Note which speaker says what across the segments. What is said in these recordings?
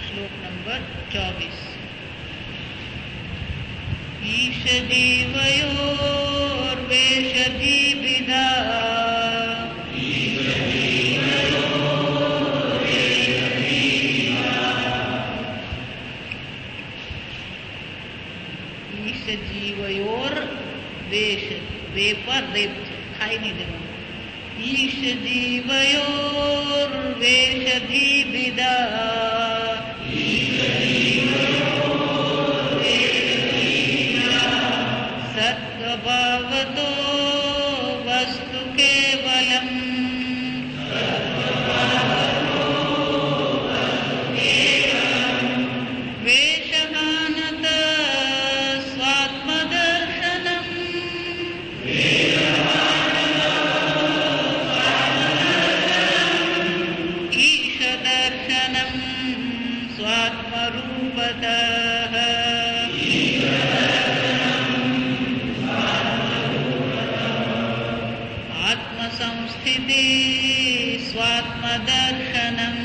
Speaker 1: श्लोक नंबर 24। ईशजीवयोर्वेशजीविदा ईशजीवयोर वेश वे पर रेप खाई नहीं देना। ईशजीवयोर वेशजीविदा सत्स्वभावतो वस्तु केवलम् वेशहानत स्वात्मदर्शनम् ईशदर्शनम् स्वात्मरूपतः आत्मसंस्थिति स्वात्मदर्शनम्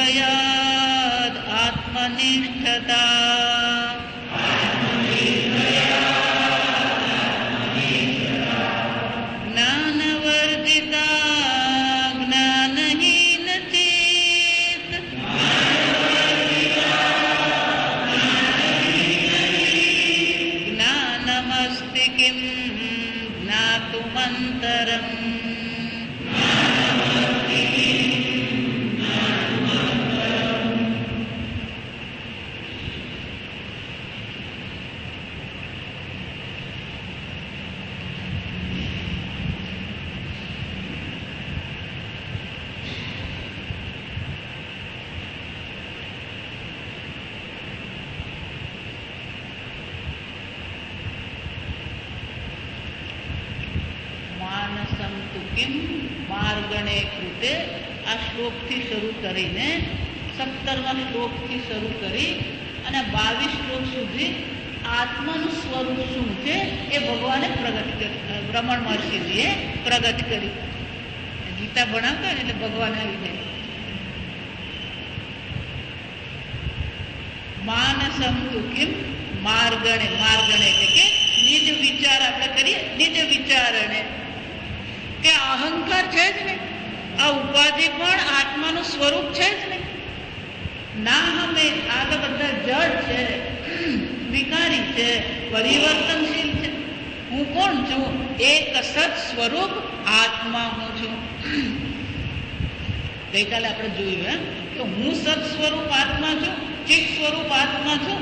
Speaker 1: आत्मनिर्द्वयाद् आत्मनिष्ठता ज्ञानवर्जिता ज्ञानहीनचेत् ज्ञानमस्ति किं ज्ञातुमन्तरम् किम मार्गणे कृते आ श्लोकથી શરૂ કરીને 17મા શ્લોકથી શરૂ કરી અને 22 શ્લોક સુધી આત્માનું સ્વરૂપ શું છે એ ભગવાને પ્રગટ કર્યું, રમણ મહર્ષિજીએ પ્રગટ કર્યું. ગીતા ભણાવતા ને એટલે ભગવાન આવી જાય. માનસમ તુ કિમ માર્ગણે, માર્ગણે એટલે કે નિજ વિચાર આપણે કરીએ, નિજ વિચારણે, કે અહંકાર છે જ નહીં, આ ઉપાધિ પણ આત્માનું સ્વરૂપ છે જ નહીં. ના હમે આ તો બધા જડ છે, વિકારી છે, પરિવર્તનશીલ છે. હું કોણ છું? એક સત સ્વરૂપ આત્મા હું છું. ગઈકાલે આપણે જોયું કે હું સત સ્વરૂપ આત્મા છું, ચિત્ત સ્વરૂપ આત્મા છું.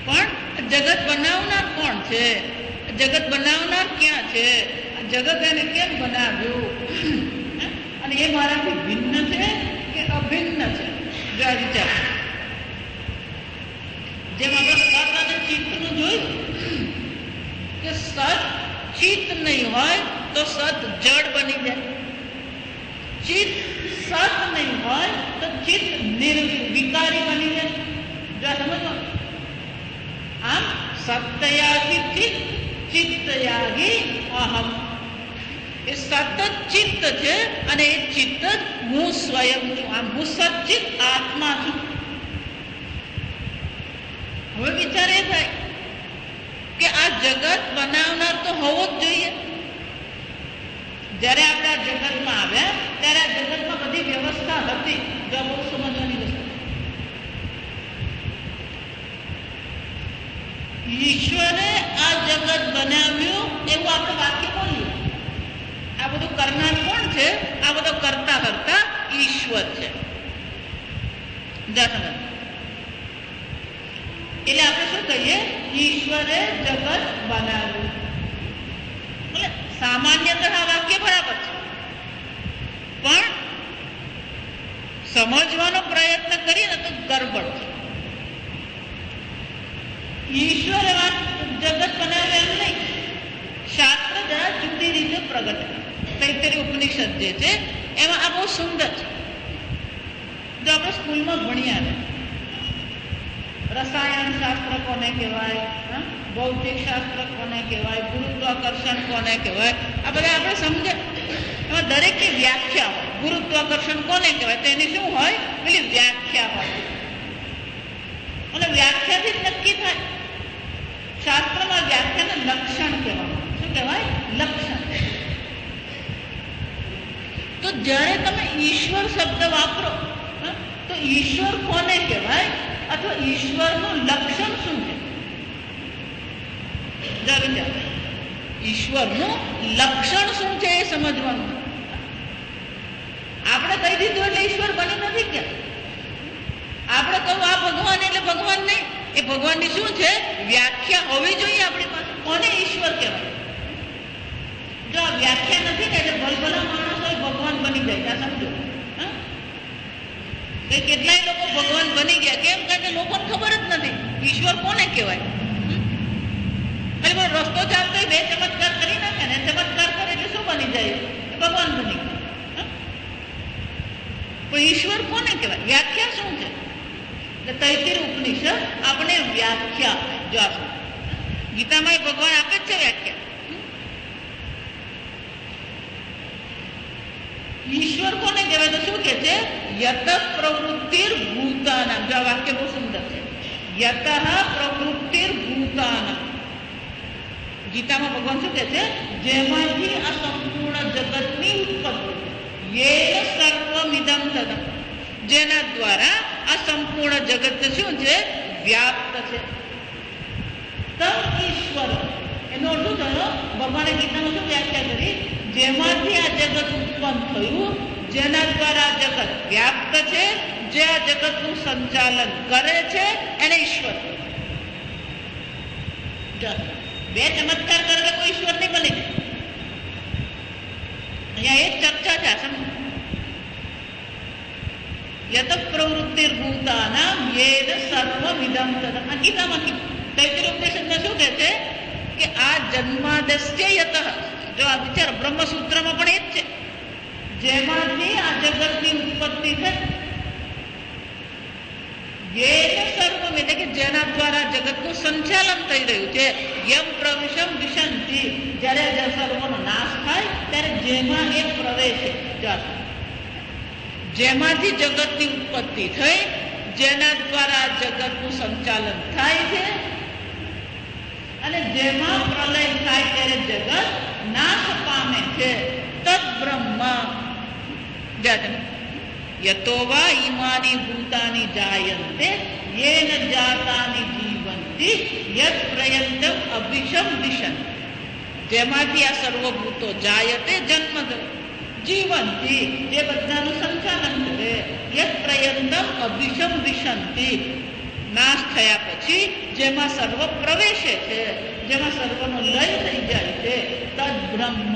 Speaker 1: પણ જગત બનાવનાર કોણ છે? જગત બનાવનાર ક્યાં છે? જગત એને કેમ બનાવ્યું? અને એ મારાથી ભિન્ન છે કે અભિન્ન છે? જો આ વિચાર, જેમ આપણે સત અને ચિત્તનું જોયું કે સત ચિત્ત નહીં હોય તો સત જડ બની જાય, ચિત્ત સત નહીં હોય તો ચિત્ત વિકારી બની જાય. જો સમજો, આમ સત્યાગી ચિત્ત, ચિત્તયાગી અહમ. એ સતત ચિત્ત છે અને એ ચિત્ત જ હું સ્વયં છું. આમ હું સચ્ચિત આત્મા છું. હવે વિચાર એ થાય કે આ જગત બનાવનાર તો હોવો જ જોઈએ. જ્યારે આપણે આ જગતમાં આવ્યા ત્યારે આ જગતમાં બધી વ્યવસ્થા હતી. જો બહુ સમજવાની વસ્તુ, ઈશ્વરે આ જગત બનાવ્યું એવું આપણે વાક્ય બોલીએ. આ બધું કરનાર કોણ છે? આ બધો કરતા કરતા ઈશ્વર છે. એટલે આપણે શું કહીએ? ઈશ્વરે જગત બનાવ્યું. એટલે સામાન્યતઃ આ વાક્ય બરાબર છે, પણ સમજવાનો પ્રયત્ન કરીએ ને તો ગરબડ છે. ઈશ્વરે જગત બનાવ્યું એમ નહીં. શાસ્ત્ર જરા જુદી રીતે પ્રગટ કરે. તૈત્તરીય ઉપનિષદ જે છે એમાં આ બહુ સુંદર છે. જો આપણે સ્કૂલમાં ભણ્યા ને, રસાયણ શાસ્ત્ર કોને કહેવાય, ભૌતિક શાસ્ત્ર કોને કહેવાય, ગુરુત્વાકર્ષણ કોને કહેવાય, આ બધા આપણે સમજે. એમાં દરેકની વ્યાખ્યા હોય. ગુરુત્વાકર્ષણ કોને કહેવાય તો એની શું હોય? પેલી વ્યાખ્યા હોય. અને વ્યાખ્યાથી જ નક્કી થાય. શાસ્ત્રમાં વ્યાખ્યાને લક્ષણ કહેવામાં. શું કહેવાય? લક્ષણ. તો જ્યારે તમે ઈશ્વર શબ્દ વાપરો તો ઈશ્વર કોને કહેવાય અથવા ઈશ્વરનું લક્ષણ શું છે? ઈશ્વરનું લક્ષણ શું છે એ સમજવાનું. આપણે કહી દીધું એટલે ઈશ્વર બની નથી ગયા. આપણે કહું આ ભગવાન એટલે ભગવાન નહીં. એ ભગવાનની શું છે? વ્યાખ્યા હોવી જોઈએ આપણી પાસે. કોને ઈશ્વર કહેવાય? જો આ વ્યાખ્યા નથી ને એટલે ભલભલા માણસો ભગવાન બની જાય. સમજો, કેટલાય લોકો ભગવાન બની ગયા. કેમ? કારણ કે લોકોને ખબર જ નથી ઈશ્વર કોને કહેવાય. એટલે રસ્તો ચાલતો બે ચમત્કાર કરી નાખે ને, ચમત્કાર કરે એટલે શું બની જાય? ભગવાન બની ગયા. પણ ઈશ્વર કોને કહેવાય? વ્યાખ્યા શું છે? એટલે તૈત્તરીય ઉપનિષદ આપણે વ્યાખ્યા જો આપે. ગીતામાં એ ભગવાન આપે જ છે વ્યાખ્યા. ઈશ્વર કોને કહેવાય તો શું કે છે? યત પ્રવૃત્તિર ભૂતાનામ. જો આ વાક્ય બહુ સુંદર છે. યત પ્રવૃત્તિર ભૂતાનામ. ગીતામાં ભગવાન શું કે છે? જેમાંથી આ સંપૂર્ણ જગતની ઉત્પત્તિ, યેન સર્વમિદં તદં, જેના દ્વારા આ સંપૂર્ણ જગત શું છે? વ્યાપ્ત છે. તમ ઈશ્વર, એનો અર્થ થયો ભગવાને ગીતામાં શું વ્યાખ્યા કરી? જેમાંથી આ જગત ઉત્પન્ન થયું, જેના દ્વારા આ જગત વ્યાપ્ત છે, જે આ જગતનું સંચાલન કરે છે, એને ઈશ્વર. બે ચમત્કાર કરે કોઈ ઈશ્વર નહીં બને. અહીંયા એક ચર્ચા છે. સમજો, યત પ્રવૃત્તિર્ભૂતાનામ યેન સર્વમિદં તદં. આ ગીતામાં તૈત્તરીય ઉપનિષદમાં શું કહે છે કે આ જન્માદસ્ય યતઃ. જો આ વિચાર બ્રહ્મસૂત્રમાં પણ એ જ છે. જેમાંથી આ જગતની ઉત્પત્તિ થઈ, યેન સર્વમ એટલે કે જેના દ્વારા જગત જગતનું સંચાલન થઈ રહ્યું છે. યમ પ્રવિશમ વિશંતિ, જ્યારે સર્વનો નાશ થાય ત્યારે જેમાં એ પ્રવેશે, જેમાંથી જગતની ઉત્પત્તિ થઈ, જેના દ્વારા જગતનું સંચાલન થાય છે અને જેમાં પ્રલય થાય ત્યારે જગત નાશ પામે છે. તદ બ્રહ્મ યતો વા ઈમાની ભૂતાની જાયન્તે યેન જાતાની જીવંતી યત પ્રયંતમ અભિષમ દિશન, જેમાંથી આ સર્વભૂતો જાયતે જન્મ જીવંતી, જે બધાનું સંચાલન કરે, યત પ્રયંતમ અભિષમ દિશંતી, નાશ થયા પછી જેમાં સર્વ પ્રવેશે છે, જેમાં સર્વનો લય થઈ જાય છે. તદ બ્રહ્મ,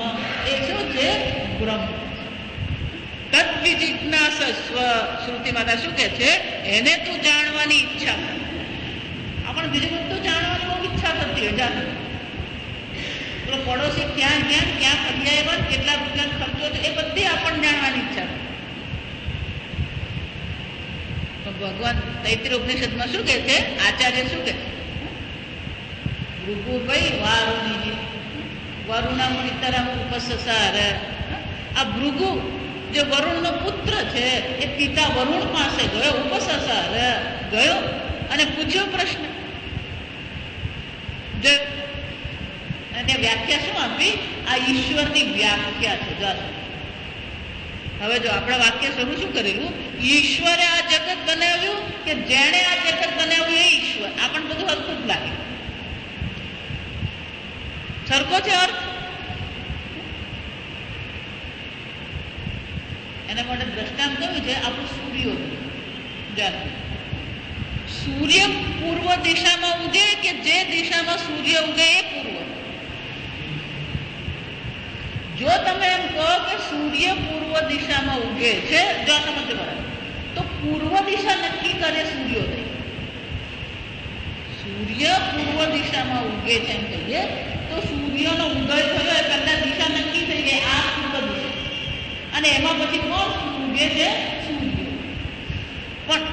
Speaker 1: એ શું છે? બ્રહ્મ. તદ વિજિજ્ઞાસસ્વ, શ્રુતિ માતા શું કે છે? એને તું જાણવાની ઈચ્છા કર. આપણે બીજું બધું જાણવાની બહુ ઈચ્છા થતી હોય. પેલો પડોશી ક્યાં ફરી આવ્યા, કેટલા રૂપિયા ખર્ચો છે, એ બધી આપણને જાણવાની ઈચ્છા થાય. ભગવાન તૈત્રીય ઉપનિષદમાં શું કે છે? આચાર્ય શું કે? ભૃગુભાઈ વારુણી વરુણા મુનિતરમ ઉપસસાર. આ ભૃગુ જે વરુણનો પુત્ર છે, એ પિતા વરુણ પાસે ગયો, ઉપસસાર ગયો અને પૂછ્યો પ્રશ્ન. અને વ્યાખ્યા શું આપી? આ ઈશ્વરની વ્યાખ્યા છે. હવે જો આપણે વાક્ય શરૂ શું કરેલું? ઈશ્વરે આ જગત બનાવ્યું કે જેણે આ જગત બનાવ્યું એ ઈશ્વર. આપણને બધું અદભુત લાગે. સરખો છે અર્થ. એના માટે દ્રષ્ટાંત કયું છે? આપણું સૂર્યોદય. સૂર્ય પૂર્વ દિશામાં ઉગે કે જે દિશામાં સૂર્ય ઉગે એ પૂર્વ. જો તમે એમ કહો કે સૂર્ય પૂર્વ દિશામાં ઉગે છે, જો સમજ બરાબર, તો પૂર્વ દિશા નક્કી કરે સૂર્યોદય. સૂર્ય પૂર્વ દિશામાં ઉગે છે એમ કહીએ તો સૂર્યનો ઉદય થયો એ પહેલા દિશા નક્કી થઈ ગઈ, આ પૂર્વ દિશા. અને એમાં પછી કોણ ઉગે છે? સૂર્ય. પણ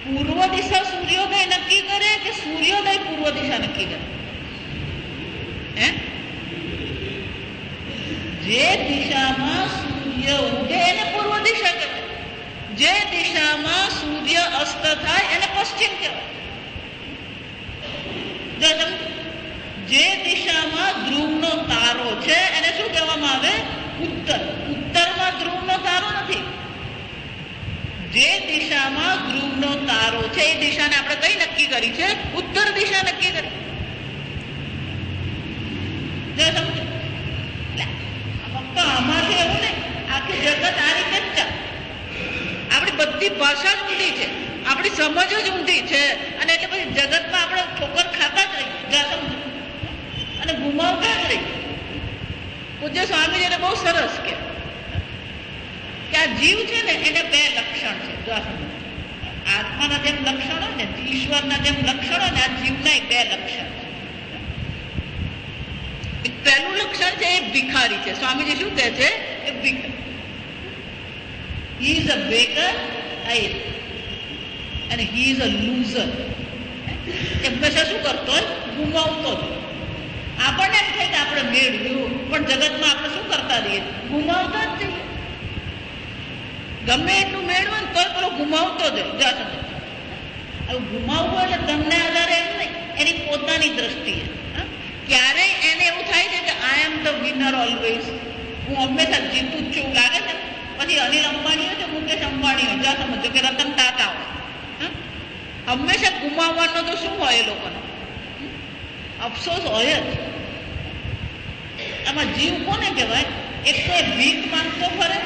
Speaker 1: પૂર્વ દિશા સૂર્યોદય નક્કી કરે કે સૂર્યોદય પૂર્વ દિશા નક્કી કરે? જે દિશામાં સૂર્ય ઉગે એને પૂર્વ દિશા કહેવાય. જે દિશામાં સૂર્ય અસ્ત થાય એને પશ્ચિમ કહેવાય. જે દિશામાં ધ્રુવનો તારો છે એને શું કહેવામાં આવે? ઉત્તર. ઉત્તરમાં ધ્રુવનો તારો નથી. જે દિશામાં ધ્રુવનો તારો છે એ દિશાને આપણે કઈ નક્કી કરી છે? ઉત્તર દિશા નક્કી કરી. ફક્ત આમાંથી એવું નહીં, આખી જગત આ રીતે જ ચાલે. આપણી બધી ભાષા જ ઊંધી છે, આપણી સમજ જ ઊંધી છે, અને એટલે પછી જગતમાં આપણે ઠોકર ખાતા જ રહી અને ગુમાવતા જ રહી. પૂજ્ય સ્વામીજીને બહુ સરસ કે આ જીવ છે ને એને બે લક્ષણ છે. આત્માના જેમ લક્ષણ હોય ને, ઈશ્વરના જેમ લક્ષણ હોય ને, આ જીવના બે લક્ષણ છે. પહેલું લક્ષણ છે એ ભિખારી છે. સ્વામીજી શું કહે છે? એ ભિખારી. He is a beggar and he is a loser. એ હંમેશા શું કરતો હોય? ગુમાવતો જ. આપણને એમ થાય કે આપણે મેળવ્યું, પણ જગતમાં આપણે શું કરતા રહીએ? ગુમાવતા જ જઈએ. ગમે એટલું મેળવે ને તોય પેલો ગુમાવતો જ. હવે ગુમાવવો એટલે તમને આધારે એમ નહીં, એની પોતાની દ્રષ્ટિએ. ક્યારેય એને એવું થાય છે કે આઈ એમ ધ વિનર ઓલવેઝ, હું હંમેશા જીતું જ છું લાગે છે. પછી અનિલ અંબાણી હોય કે મુકેશ અંબાણી હોય, જ્યાં સમજો કે રતન ટાટા હોય, હંમેશા ગુમાવવાનો તો શું હોય એ લોકોને? અફસોસ હોય જ. આમાં જીવ કોને કહેવાય? એક તો એ ભીખ માંગતો ફરે,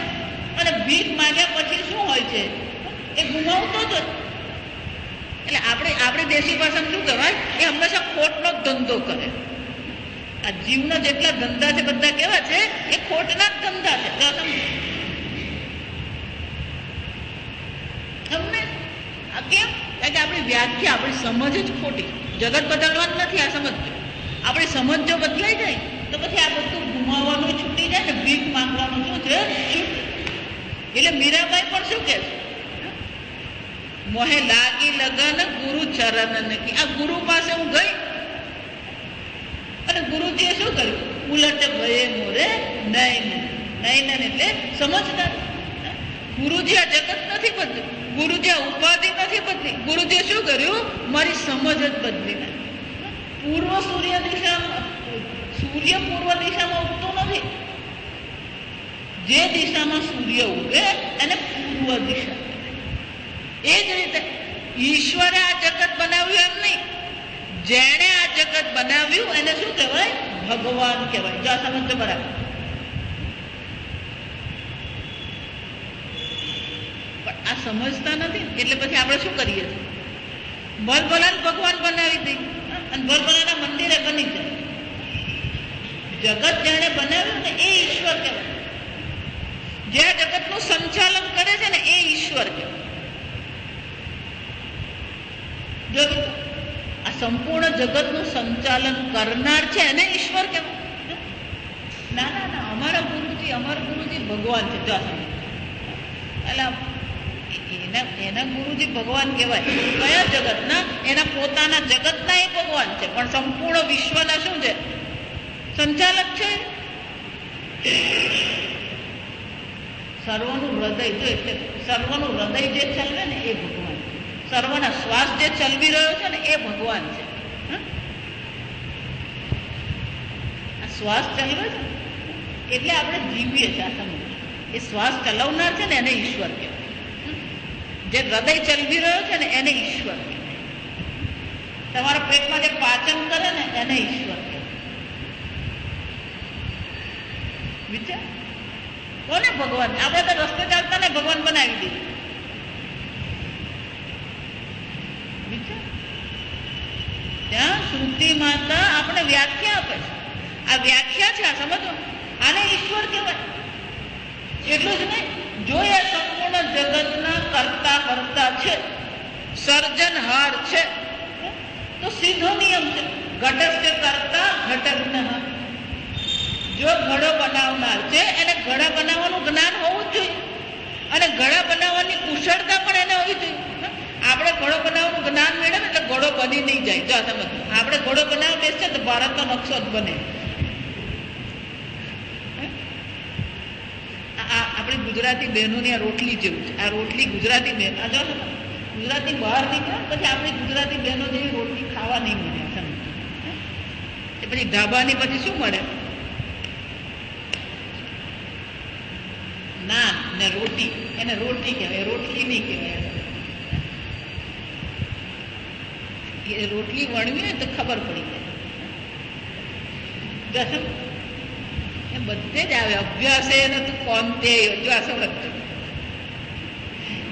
Speaker 1: અને ભીખ માંગ્યા પછી શું હોય છે? એ ગુમાવતો જ. એટલે આપણી દેશી ભાષામાં શું કહેવાય? એ હંમેશા ખોટનો જ ધંધો કરે. આ જીવના જેટલા ધંધા છે બધા કેવા છે? એ ખોટના જ ધંધા છે. આ કેમ? કારણ કે આપણી વ્યાખ્યા, આપણી સમજ જ ખોટી. જગત બદલવાનું નથી, આ સમજ. આપણી સમજ જો બદલાઈ જાય તો પછી આ બધું ગુમાવવાનું છૂટી જાય ને ભીખ માંગવાનું શું છે? એટલે મીરાબાઈ પણ શું કે છે? મોહે લાગી લગન ગુરુ ચરણ કી. આ ગુરુ પાસે હું ગઈ અને ગુરુજીએ શું કર્યું? ઉલટ ભયે મોરે નયન. નયન એટલે સમજદાર. ગુરુજી આ જગત નથી બદલ્યું, ગુરુજી આ ઉપાધિ નથી બદલી. ગુરુજીએ શું કર્યું? મારી સમજ જ બદલી નાખી. પૂર્વ સૂર્ય દિશામાં, સૂર્ય પૂર્વ દિશામાં ઉગતો નથી. જે દિશામાં સૂર્ય ઉગે એને પૂર્વ દિશા. એ જ રીતે ઈશ્વરે આ જગત બનાવ્યું એમ નહીં, જેણે આ જગત બનાવ્યું એને શું કહેવાય? ભગવાન કહેવાય. જો આ સમજો બરાબર. પણ આ સમજતા નથી એટલે પછી આપણે શું કરીએ છીએ? ભલભલાને ભગવાન બનાવી દઈએ અને ભલભલાના મંદિરે બની જાય. જગત જેણે બનાવ્યું ને એ ઈશ્વર કહેવાય. જે જગતનું સંચાલન કરે છે ને એ ઈશ્વર કહેવાય. જો આ સંપૂર્ણ જગતનું સંચાલન કરનાર છે એને ઈશ્વર કહેવાય. ના ના ના, અમારા ગુરુજી ભગવાન છે. જો એટલે એના ગુરુજી ભગવાન કહેવાય. કયા જગતના? એના પોતાના જગતના એ ભગવાન છે, પણ સંપૂર્ણ વિશ્વના શું છે? સંચાલક છે. સર્વનું હૃદય, જો એટલે સર્વનું હૃદય જે ચલવે ને એ ભગવાન. સર્વના શ્વાસ જે ચલવી રહ્યો છે ને એ ભગવાન છે. આ શ્વાસ ચલવે છે એટલે આપણે જીવીએ છીએ. આ સમજ. એ શ્વાસ ચલાવનાર છે ને એને ઈશ્વર કહેવાય. જે હૃદય ચલવી રહ્યો છે ને એને ઈશ્વર કહેવાય. તમારા પેટમાં જે પાચન કરે ને એને ઈશ્વર કહેવાય. વિચાર કોને ભગવાન? આપણે તો રસ્તે ચાલતા ને ભગવાન બનાવી દીધું. ત્યાં શ્રુતિ માતા આપણે વ્યાખ્યા આપે છે. આ વ્યાખ્યા છે, આ સમજો. આને ઈશ્વર કહેવાય. એટલું જ નહીં, જો એ સંપૂર્ણ જગતના કરતા કરતા છે, સર્જનહાર છે, તો સીધો નિયમ છે ઘટસ્ય કરતા ઘટજ્ઞ. જો ઘડો બનાવનાર છે એને ઘડા બનાવવાનું જ્ઞાન હોવું જ જોઈએ અને ઘડા બનાવવાની કુશળતા પણ એને હોવી જોઈએ. આપણે ઘડો બનાવવાનું જ્ઞાન મેળવે એટલે ઘડો બની નહીં જાય. જો સમજ, આપણે ઘડો બનાવવા બેસીએ તો ભારતનો નકશો જ બને. આપણી ગુજરાતી બહેનોની આ રોટલી જેવું છે. આ રોટલી ગુજરાતી બહેન, આ જો ગુજરાતી બહાર નીકળે પછી આપણી ગુજરાતી બહેનો જેવી રોટલી ખાવા નહીં મળે. સમજ, એ પછી ઢાબાની પછી શું મળે? નાન ને રોટી. એને રોટી કહેવાય, રોટલી નહીં કહેવાય. એ રોટલી વણવી હોય તો ખબર પડી જાય. એ બધે જ આવે. અભ્યાસ એને તું કોનતે જો આ સમજ.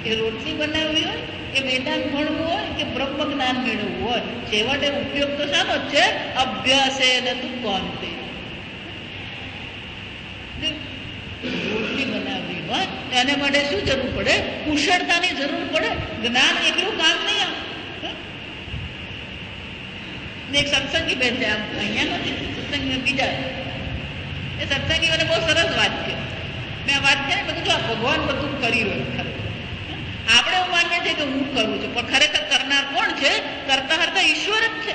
Speaker 1: એ રોટલી બનાવવી હોય કે વેદાંત ભણવું હોય કે બ્રહ્મ જ્ઞાન મેળવવું હોય, છેવટે ઉપયોગ તો શાનો જ છે? અભ્યાસ એને તું કોનતે. રોટલી બનાવવી હોય એને માટે શું જરૂર પડે? કુશળતાની જરૂર પડે. જ્ઞાન એકલું કામ નહીં આવે. એક સત્સંગી બેન છે, આમ અહીંયા નથી સત્સંગી, બીજા એ સત્સંગી મને બહુ સરસ વાત છે. મેં આ વાત કરી, મેં કીધું આ ભગવાન બધું કરી રહ્યો છે. આપણે એવું માનીએ છીએ કે હું કરું છું, પણ ખરેખર કરનાર કોણ છે? કરતા હરતા ઈશ્વર જ છે.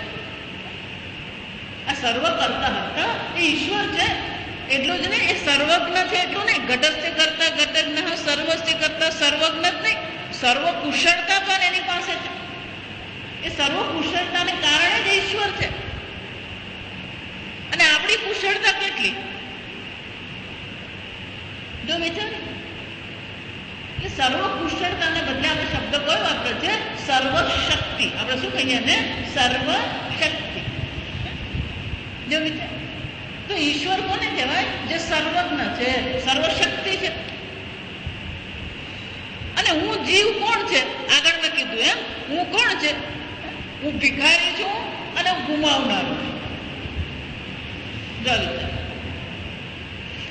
Speaker 1: આ સર્વ કરતા હરતા એ ઈશ્વર છે. એટલું જ નહીં, એ સર્વજ્ઞ છે એટલું નહીં. ઘટસ્ય કરતા ઘટજ્ઞ, સર્વસ્ય કરતા સર્વજ્ઞ જ નહીં, સર્વ કુશળતા પણ એની પાસે છે. એ સર્વ કુશળતાને કારણે જ ઈશ્વર છે. અને આપણી કુશળતા કેટલી? જો વિચાર, એ સર્વ કુશળતાને બદલે આપણે શબ્દ કયો વાપરે છે? સર્વશક્તિ. આપણે શું કહીએ ને? સર્વશક્તિ. જો વિચાર, તો ઈશ્વર કોને કહેવાય? જે સર્વજ્ઞ છે, સર્વશક્તિ છે. અને હું જીવ કોણ છે? આગળ મેં કીધું એમ, હું કોણ છે? હું ભિખારી છું અને ગુમાવનાર છું.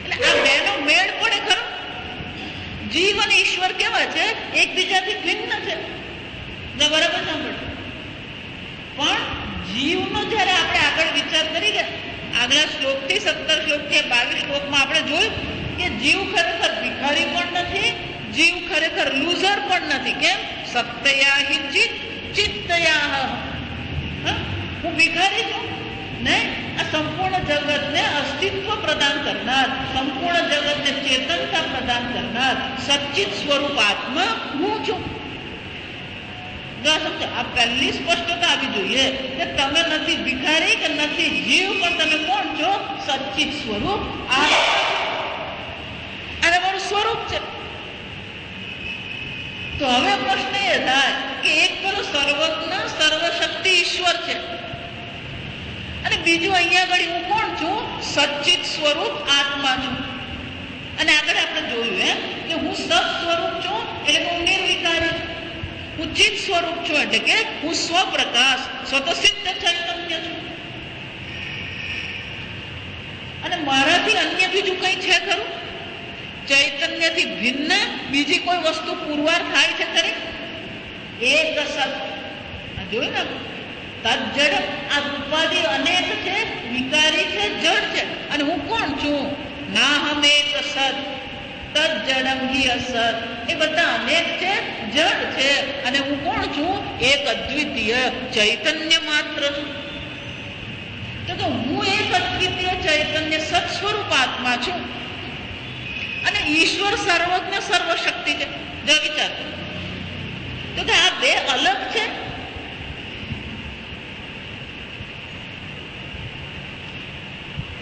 Speaker 1: એટલે આ બેનો મેળ પડે ખરો? જીવ અને ઈશ્વર કેવા છે? એકબીજાથી ભિન્ન છે. બરાબર સાંભળ. પણ જીવનો જયારે આપણે આગળ વિચાર કરી ગયા, આગલા શ્લોકથી 17 શ્લોકથી 22 શ્લોકમાં આપણે જોયું કે જીવ ખરેખર ભિખારી પણ નથી, જીવ ખરેખર લૂઝર પણ નથી. કેમ? સત્તયા હિ ચિત ચિત્તયા. હું ભિખારી છું નહીં, આ સંપૂર્ણ જગતને અસ્તિત્વ પ્રદાન કરનાર, સંપૂર્ણ જગતને ચેતનતા પ્રદાન કરનાર સચ્ચિત સ્વરૂપ આત્મા હું છું. આ પહેલી સ્પષ્ટતા આવી જોઈએ કે તમે નથી ભિખારી કે નથી જીવ, પણ તમે કોણ છો? સચ્ચિત સ્વરૂપ આત્મા. અને મારું સ્વરૂપ છે. તો હવે પ્રશ્ન એ થાય કે એક પેલો સર્વજ્ઞ સર્વશક્તિ ઈશ્વર છે, અને બીજું અહીંયા આગળ હું કોણ છું? સચ્ચિત સ્વરૂપ આત્મા છું. અને આગળ આપણે જોયું એમ કે હું સત સ્વરૂપ છું એટલે હું નિર્વિકારી છું. હું ચિત સ્વરૂપ છું એટલે કે હું સ્વપ્રકાશ સ્વતસિદ્ધ ચૈતન્ય છું. અને મારાથી અન્ય બીજું કઈ છે ખરું? ચૈતન્યથી ભિન્ન બીજી કોઈ વસ્તુ પુરવાર થાય છે ખરી? એક સત જોયું ને, તજ્જડ. આ ઉપાધિ અનેક છે, વિકારી છે, જડ છે. અને હું કોણ છું? ના હમ એક સત તજ્જડમ હિ અસત. એ બધા અનેક છે, જડ છે. અને હું કોણ છું? એક અદ્વિતીય ચૈતન્ય માત્ર છું. તો કે હું એક અદ્વિતીય ચૈતન્ય સત સ્વરૂપ આત્મા છું. અને ઈશ્વર સર્વજ્ઞ સર્વશક્તિ છે. જો વિચાર તો કે આ બે અલગ છે.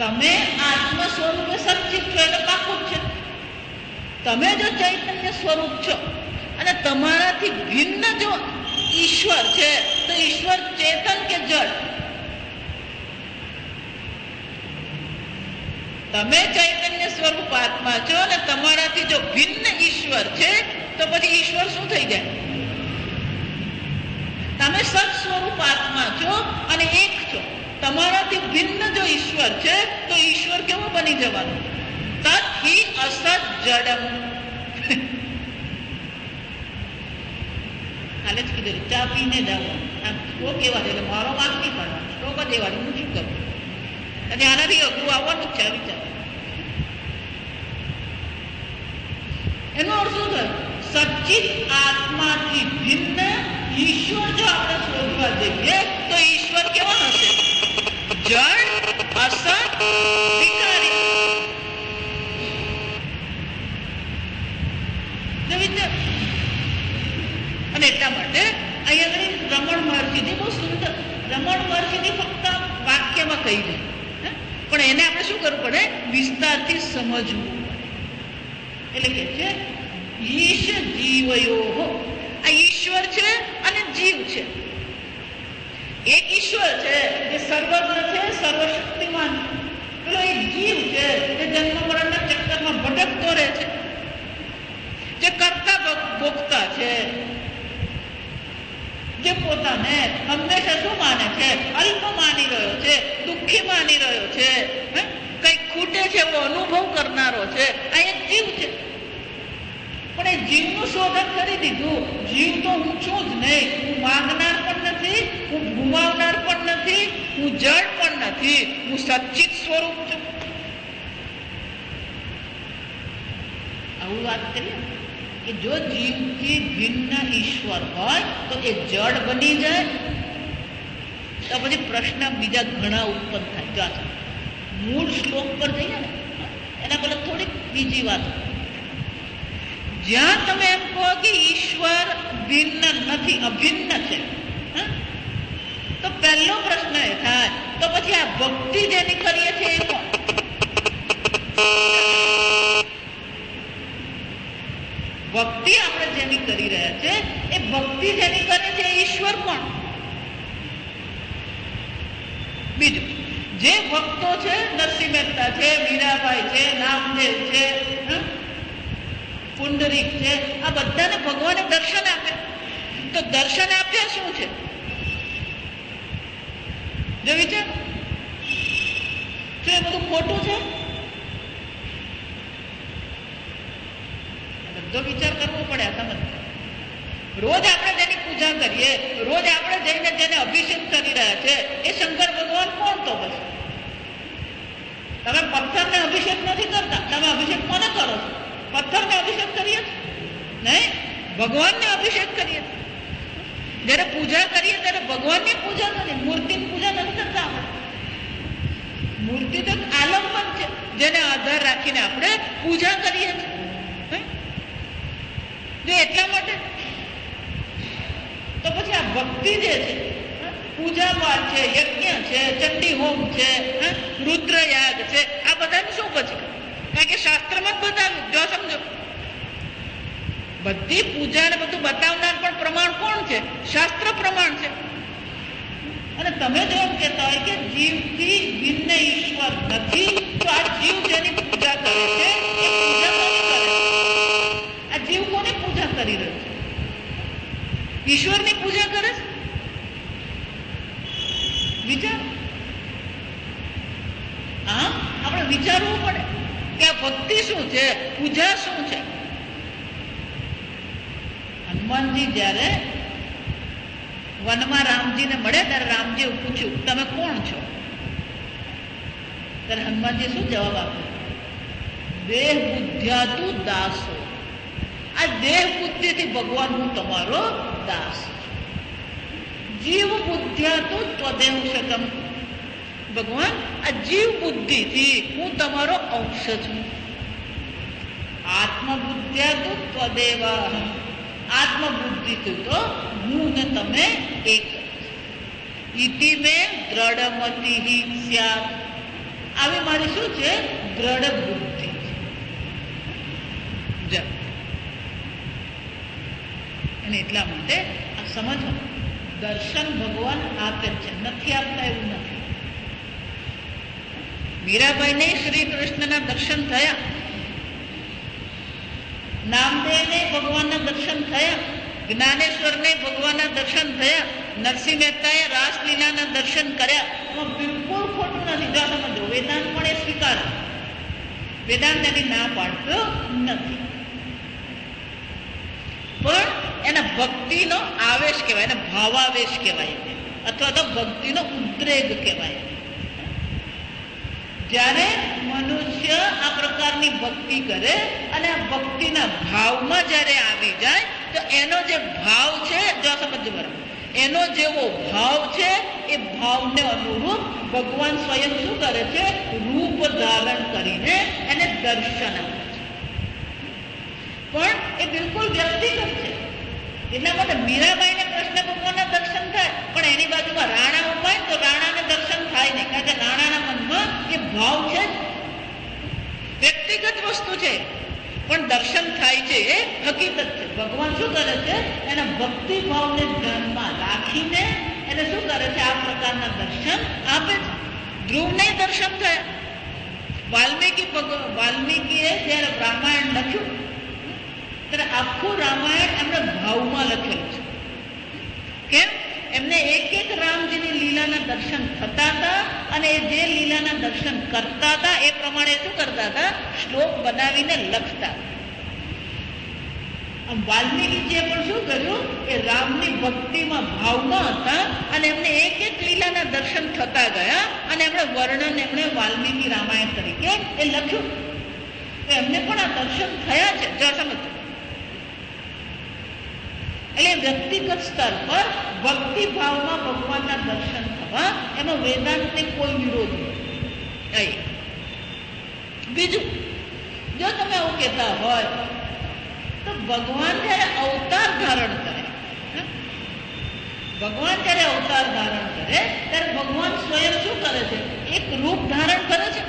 Speaker 1: તમે આત્મ સ્વરૂપે સચ્ચિત છો એટલે પાકું જ છે. તમે જો ચૈતન્ય સ્વરૂપ છો અને તમારાથી ભિન્ન જો ઈશ્વર છે, તો ઈશ્વર ચેતન કે જડ? તમે ચૈતન્ય સ્વરૂપ આત્મા છો અને તમારાથી જો ભિન્ન ઈશ્વર છે, તો પછી ઈશ્વર શું થઈ જાય? તમે સત સ્વરૂપ આત્મા છો અને એક છો. તમારાથી ભિન્ન જો ઈશ્વર છે, તો ઈશ્વર કેવો બની જવાનું? તત હિ અસત જડમ. કાલે જ કીધું ચા પીને જવાનું, આમ સ્ટોક એવા એટલે મારો વાંક નહીં પડવાનો, સ્ટોક જ એવા. હું શું કરું? અને આનાથી અઘરું આવવાનું જ છે. વિચાર એનો અર્થ શું થયો? સચ્ચિત આત્માથી ભિન્ન ઈશ્વર જો આપણે શોધવા જઈએ તો ઈશ્વર કેવો હશે? જડ, અસત, વિકારી. અને એટલા માટે અહીંયા રમણ મહર્ષિની બહુ સુંદર, રમણ મહર્ષિની ફક્ત વાક્યમાં કહી દે, પણ એને આપણે શું કરવું પડે? વિસ્તારથી સમજવું. એટલે કે છે ઈશ જીવયો. આ ઈશ્વર છે અને જીવ છે. એક ઈશ્વર છે જે સર્વજ્ઞ છે, સર્વશક્તિમાન. પેલો એક જીવ છે જે જન્મ મરણના ચક્કરમાં ભટકતો રહે છે, જે કરતા ભોગતા છે, જે પોતાને હંમેશા શું માને છે? અલ્પ માની રહ્યો છે, દુઃખી માની રહ્યો છે, કઈ ખૂટે છે એવો અનુભવ કરનારો છે. આ એક જીવ છે. પણ એ જીવનું શોધન કરી દીધું. જીવ તો હું છું જ નહીં. હું માંગનાર પણ નથી, હું ગુમાવનાર પણ નથી, હું જડ પણ નથી, હું સચ્ચિત સ્વરૂપ છું. આવું વાત કરીએ કે જો જીવથી ભિન્ન ઈશ્વર હોય તો એ જડ બની જાય. તો પછી પ્રશ્ન બીજા ઘણા ઉત્પન્ન થાય. જો મૂળ શ્લોક પર જઈએ ને, એના પહેલા થોડીક બીજી વાત. જ્યાં તમે એમ કહો કે ઈશ્વર ભિન્ન નથી, અભિન્ન છે, તો પહેલો પ્રશ્ન એ થાય તો પછી આ ભક્તિ જેની કરીએ છીએ એ કોણ? ભક્તિ આપણે જેની કરી રહ્યા છે એ ભક્તિ જેની કરે છે ઈશ્વર કોણ? બીજું જે ભક્તો છે, નરસિંહ મહેતા છે, મીરાબાઈ છે, નામદેવ છે, પુંડરીક છે, આ બધાને ભગવાને દર્શન આપે. તો દર્શન આપ્યા શું છે? જો વિચાર, શું એ બધું ખોટું છે? બધો વિચાર કરવો પડે. આ સમજ. રોજ આપણે જેની પૂજા કરીએ, રોજ આપણે જઈને જેને અભિષેક કરી રહ્યા છે એ શંકર ભગવાન કોણ? તો બસ તમે પથ્થરને અભિષેક નથી કરતા. તમે અભિષેક કોને કરો છો? પથ્થરને અભિષેક કરીએ નહીં. ભગવાનને અભિષેક કરીએ. જયારે પૂજા કરીએ ત્યારે ભગવાનની પૂજા કરીએ, મૂર્તિની પૂજા નથી કરતા આપણે. મૂર્તિ તો આલંબન છે જેને આધાર રાખીને આપણે પૂજા કરીએ છીએ. જો એટલા માટે તો પછી આ ભક્તિ જે છે, પૂજા પાઠ છે, યજ્ઞ છે, ચંડી હોમ છે, રુદ્રયાગ છે, આ બધાનું શું પછી? કારણ કે શાસ્ત્રમાં જ બતાવ્યું. જો સમજો, બધી પૂજા ને બધું બતાવનાર પણ પ્રમાણ કોણ છે? શાસ્ત્ર પ્રમાણ છે. અને તમે જો એમ કહેતા હોય કે જીવથી ભિન્ન ઈશ્વર નથી, તો આ જીવ જેની પૂજા કરે છે એ પૂજા કોની કરે છે? આ જીવ કોની પૂજા કરી રહ્યો છે? ઈશ્વરની પૂજા કરે છે? વિચાર. હા, આપણે વિચારવું પડે કે આ ભક્તિ શું છે, પૂજા શું છે. હનુમાનજી જ્યારે વનમાં રામજીને મળ્યા ત્યારે રામજીએ પૂછ્યું, તમે કોણ છો? ત્યારે હનુમાનજી શું જવાબ આપ્યો? દેહ બુદ્ધ્યાતુ દાસો. આ દેહ બુદ્ધિથી ભગવાન હું તમારો દાસ. જીવ બુદ્ધ્યાતુ ત્વદેવ શતમ. ભગવાન આ જીવ બુદ્ધિથી હું તમારો અંશ છું. આત્મબુદ્ધ્યાતુ ત્વદેવાહમ. આત્મબુદ્ધિથી તો હું ને તમે એક. ઇતિ મે દ્રઢમતિ સ્યાત. આવી મારી શું છે? દ્રઢ બુદ્ધિ છે. અને એટલા માટે આ સમજો, દર્શન ભગવાન આપે છે, નથી આપતા એવું નથી. મીરાબાઈને શ્રી કૃષ્ણના દર્શન થયા, નામદેવને ભગવાનના દર્શન થયા, જ્ઞાનેશ્વરને ભગવાનના દર્શન થયા, નરસિંહ મહેતાએ રાસલીલાના દર્શન કર્યા. એમાં બિલકુલ ખોટું નથી. જો સમજો, વેદાંત પણ એ સ્વીકારે. વેદાંત એની ના પાડતો નથી, પણ એના ભક્તિનો આવેશ કહેવાય, એને ભાવાવેશ કહેવાય, અથવા તો ભક્તિનો ઉદ્રેક કહેવાય. જ્યારે મનુષ્ય આ પ્રકારની ભક્તિ કરે અને આ ભક્તિના ભાવમાં જ્યારે આવી જાય તો એનો જે ભાવ છે, જો સમજો બરાબર, એનો જેવો ભાવ છે એ ભાવને અનુરૂપ ભગવાન સ્વયં શું કરે છે? રૂપ ધારણ કરીને એને દર્શન આપે છે. પણ એ બિલકુલ વ્યક્તિગત છે. એટલા માટે મીરાબાઈને કૃષ્ણ ભગવાનના દર્શન થાય, પણ એની બાજુમાં રાણા ઉભા તો રાણાને દર્શન થાય નહીં, કારણ કે રાણાના મનમાં એ ભાવ છે, વ્યક્તિગત વસ્તુ છે, પણ દર્શન થાય છે એ હકીકત છે. ભગવાન શું કરે છે? એના ભક્તિ ભાવને ધ્યાનમાં રાખીને એને શું કરે છે? આ પ્રકારના દર્શન આપે છે. ધ્રુવને દર્શન થયા. વાલ્મીકીએ જ્યારે રામાયણ લખ્યું ત્યારે આખું રામાયણ એમણે ભાવમાં લખેલું છે. કેમ? એમને એક એક રામજીની લીલાના દર્શન થતા હતા અને એ જે લીલાના દર્શન કરતા હતા એ પ્રમાણે શું કરતા હતા? શ્લોક બનાવીને લખતા. વાલ્મીકીજીએ પણ શું કર્યું? એ રામની ભક્તિમાં ભાવમાં હતા અને એમને એક એક લીલાના દર્શન થતા ગયા અને એમણે વર્ણન એમણે વાલ્મીકી રામાયણ તરીકે એ લખ્યું. એમને પણ આ દર્શન થયા છે. જો સમજ, એટલે વ્યક્તિગત સ્તર પર ભક્તિ ભાવમાં ભગવાનના દર્શન થવા એમાં વેદાંતને કોઈ વિરોધ નથી. બીજું, જો તમે એવું કહેતા હોય તો ભગવાન જ્યારે અવતાર ધારણ કરે, ભગવાન જ્યારે અવતાર ધારણ કરે ત્યારે ભગવાન સ્વયં શું કરે છે? એક રૂપ ધારણ કરે છે.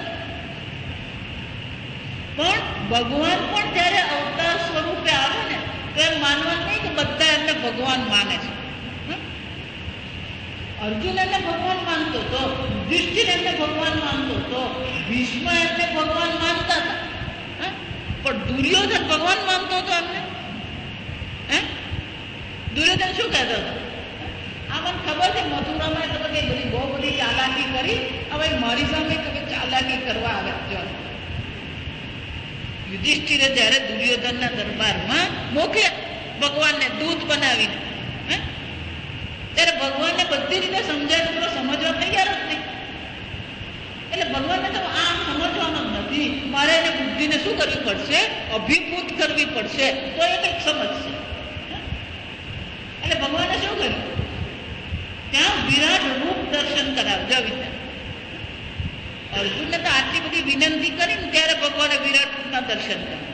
Speaker 1: પણ ભગવાન પણ જ્યારે અવતાર સ્વરૂપે આવે ને તો એમ માનવાનું નહીં કે બધા એમને ભગવાન માને છે. અર્જુન એમને ભગવાન માનતો હતો, યુધિષ્ઠિર એમને ભગવાન માનતો હતો, ભીષ્મ એમને ભગવાન માનતા હતા, પણ દુર્યોધન ભગવાન માનતો હતો એમને. દુર્યોધન શું કહેતો હતો? આ મને ખબર છે મથુરામાં તમે કઈ બધી બહુ બધી ચાલાકી કરી, હવે મારી સામે તમે ચાલાકી કરવા આવે. યુધિષ્ઠિરે જયારે દુર્યોધનના દરબારમાં મોકલ્યા ભગવાનને દૂત બનાવીને, ત્યારે ભગવાનને બધી રીતે સમજાય તો સમજવા તૈયાર જ નહીં. એટલે ભગવાનને તો આમ સમજવાનું જ નથી, મારે એને બુદ્ધિને શું કરવી પડશે? અભિભૂત કરવી પડશે, તો એ કંઈક સમજશે. એટલે ભગવાને શું કર્યું? ત્યાં વિરાટ રૂપ દર્શન કરાવ્યું. જો વિચાર, અર્જુનને તો આટલી બધી વિનંતી કરીને ત્યારે ભગવાને વિરાટ રૂપના દર્શન કર્યા.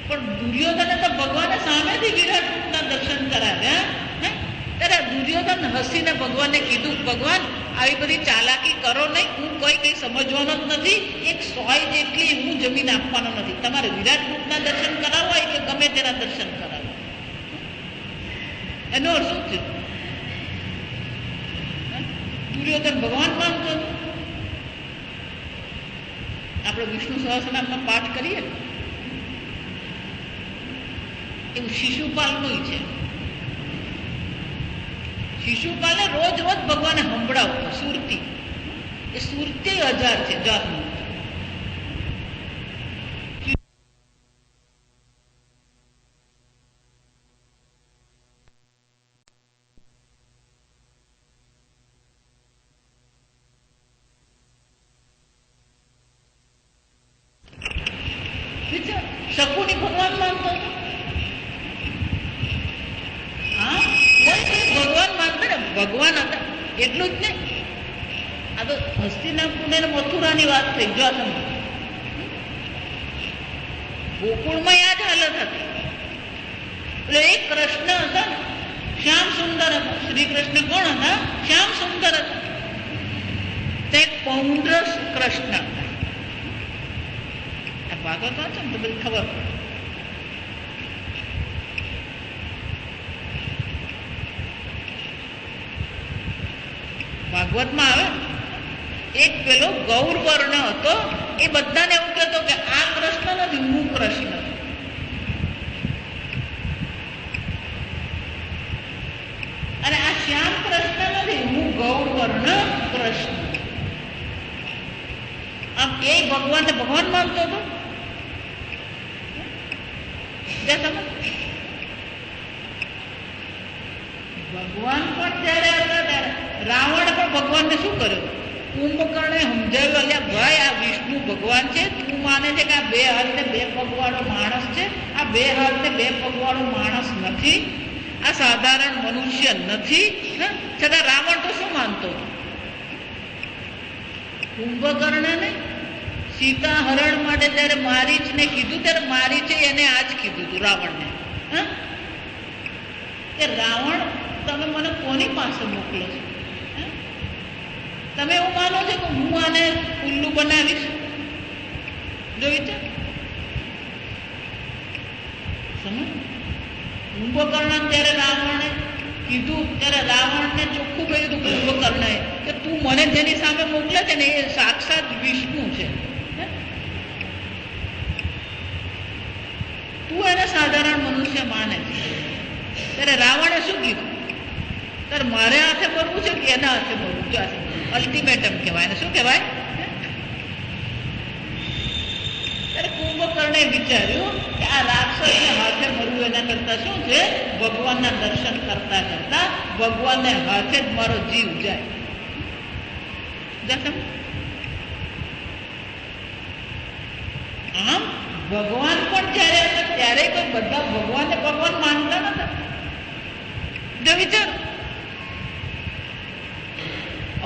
Speaker 1: પણ દુર્યોધને તો ભગવાને સામેથી વિરાટ રૂપના દર્શન કરાવ્યા. ત્યારે દુર્યોધન હસીને ભગવાનને કીધું, ભગવાન આવી બધી ચાલાકી કરો નહીં, હું કઈ સમજવાનો જ નથી, એક સોય જેટલી હું જમીન આપવાનો નથી. તમારે વિરાટ રૂપના દર્શન કરાવવા હોય કે ગમે તેના દર્શન કરાવવા. એનો અર્થ શું થયું? દુર્યોધન ભગવાન માનતો. આપણે વિષ્ણુ સહસ્રનામમાં પાઠ કરીએ એવું શિશુપાલનું છે. શિશુપાલે રોજ રોજ ભગવાને સંભળાવતો સુરતી. એ સુરતી 1000 છે. જાતનું શકુની ભગવાન માનતો હતો. હા, ભગવાન માનતા ને, ભગવાન હતા એટલું જ નહીં. આ તો હસ્તિનાપુર ને મથુરાની વાત થઈ. જો તમે ગોકુળમાં યાદ હાલત હતી. એટલે એક કૃષ્ણ હતા ને, શ્યામ સુંદર હતા. શ્રી કૃષ્ણ કોણ હતા? શ્યામ સુંદર હતા. તે એક પૌંડ્રસ કૃષ્ણ હતા. ભાગવત વાંચો ને તો બધી ખબર પડે. ભાગવતમાં આવે એક પેલો ગૌરવર્ણ હતો. એ બધાને એવું કહેતો કે આ કૃષ્ણ નથી, હું કૃષ્ણ છું. અને આ શ્યામ કૃષ્ણ નથી, હું ગૌરવર્ણ કૃષ્ણ. આમ એ ભગવાનને ભગવાન માનતો હતો. ભગવાન પણ જયારે હતા ત્યારે રાવણ પણ ભગવાનને શું કર્યું? કુંભકર્ણે સમજાવ્યું, અલ્યા ભાઈ આ વિષ્ણુ ભગવાન છે, તું માને છે કે આ 2 હાથ ને 2 પગ વાળો માણસ છે. આ 2 હાથ ને 2 પગ વાળો માણસ નથી, આ સાધારણ મનુષ્ય નથી. છતાં રાવણ તો શું માનતો? કુંભકર્ણે ને સીતા હરણ માટે જયારે મારીચને કીધું ત્યારે મારીચે એને આ જ કીધું હતું રાવણને, કે રાવણ તમે મને કોની પાસે મોકલો છો? તમે એવું માનો છો કે હું આને ઉલ્લુ બનાવીશ? જો વિચાર, કુંભકર્ણ ત્યારે રાવણે કીધું ત્યારે રાવણને ચોખ્ખું કહ્યું હતું કુંભકર્ણએ કે તું મને જેની સામે મોકલે છે ને એ સાક્ષાત વિષ્ણુ છે. તું એને સાધારણ મનુષ્ય માને છે. ત્યારે રાવણે શું કીધું? ત્યારે મારે હાથે મરવું છે કે એના હાથે મરવું? જો અલ્ટિમેટમ કહેવાય ને, શું કહેવાય? ત્યારે કુંભકર્ણે વિચાર્યું કે આ રાક્ષસને હાથે મરવું એના કરતા શું છે, ભગવાનના દર્શન કરતા કરતા ભગવાનને હાથે જ મારો જીવ જાય. આમ ભગવાન પણ જયારે હતા ત્યારે કોઈ બધા ભગવાનને ભગવાન માનતા નતા. જો વિચાર,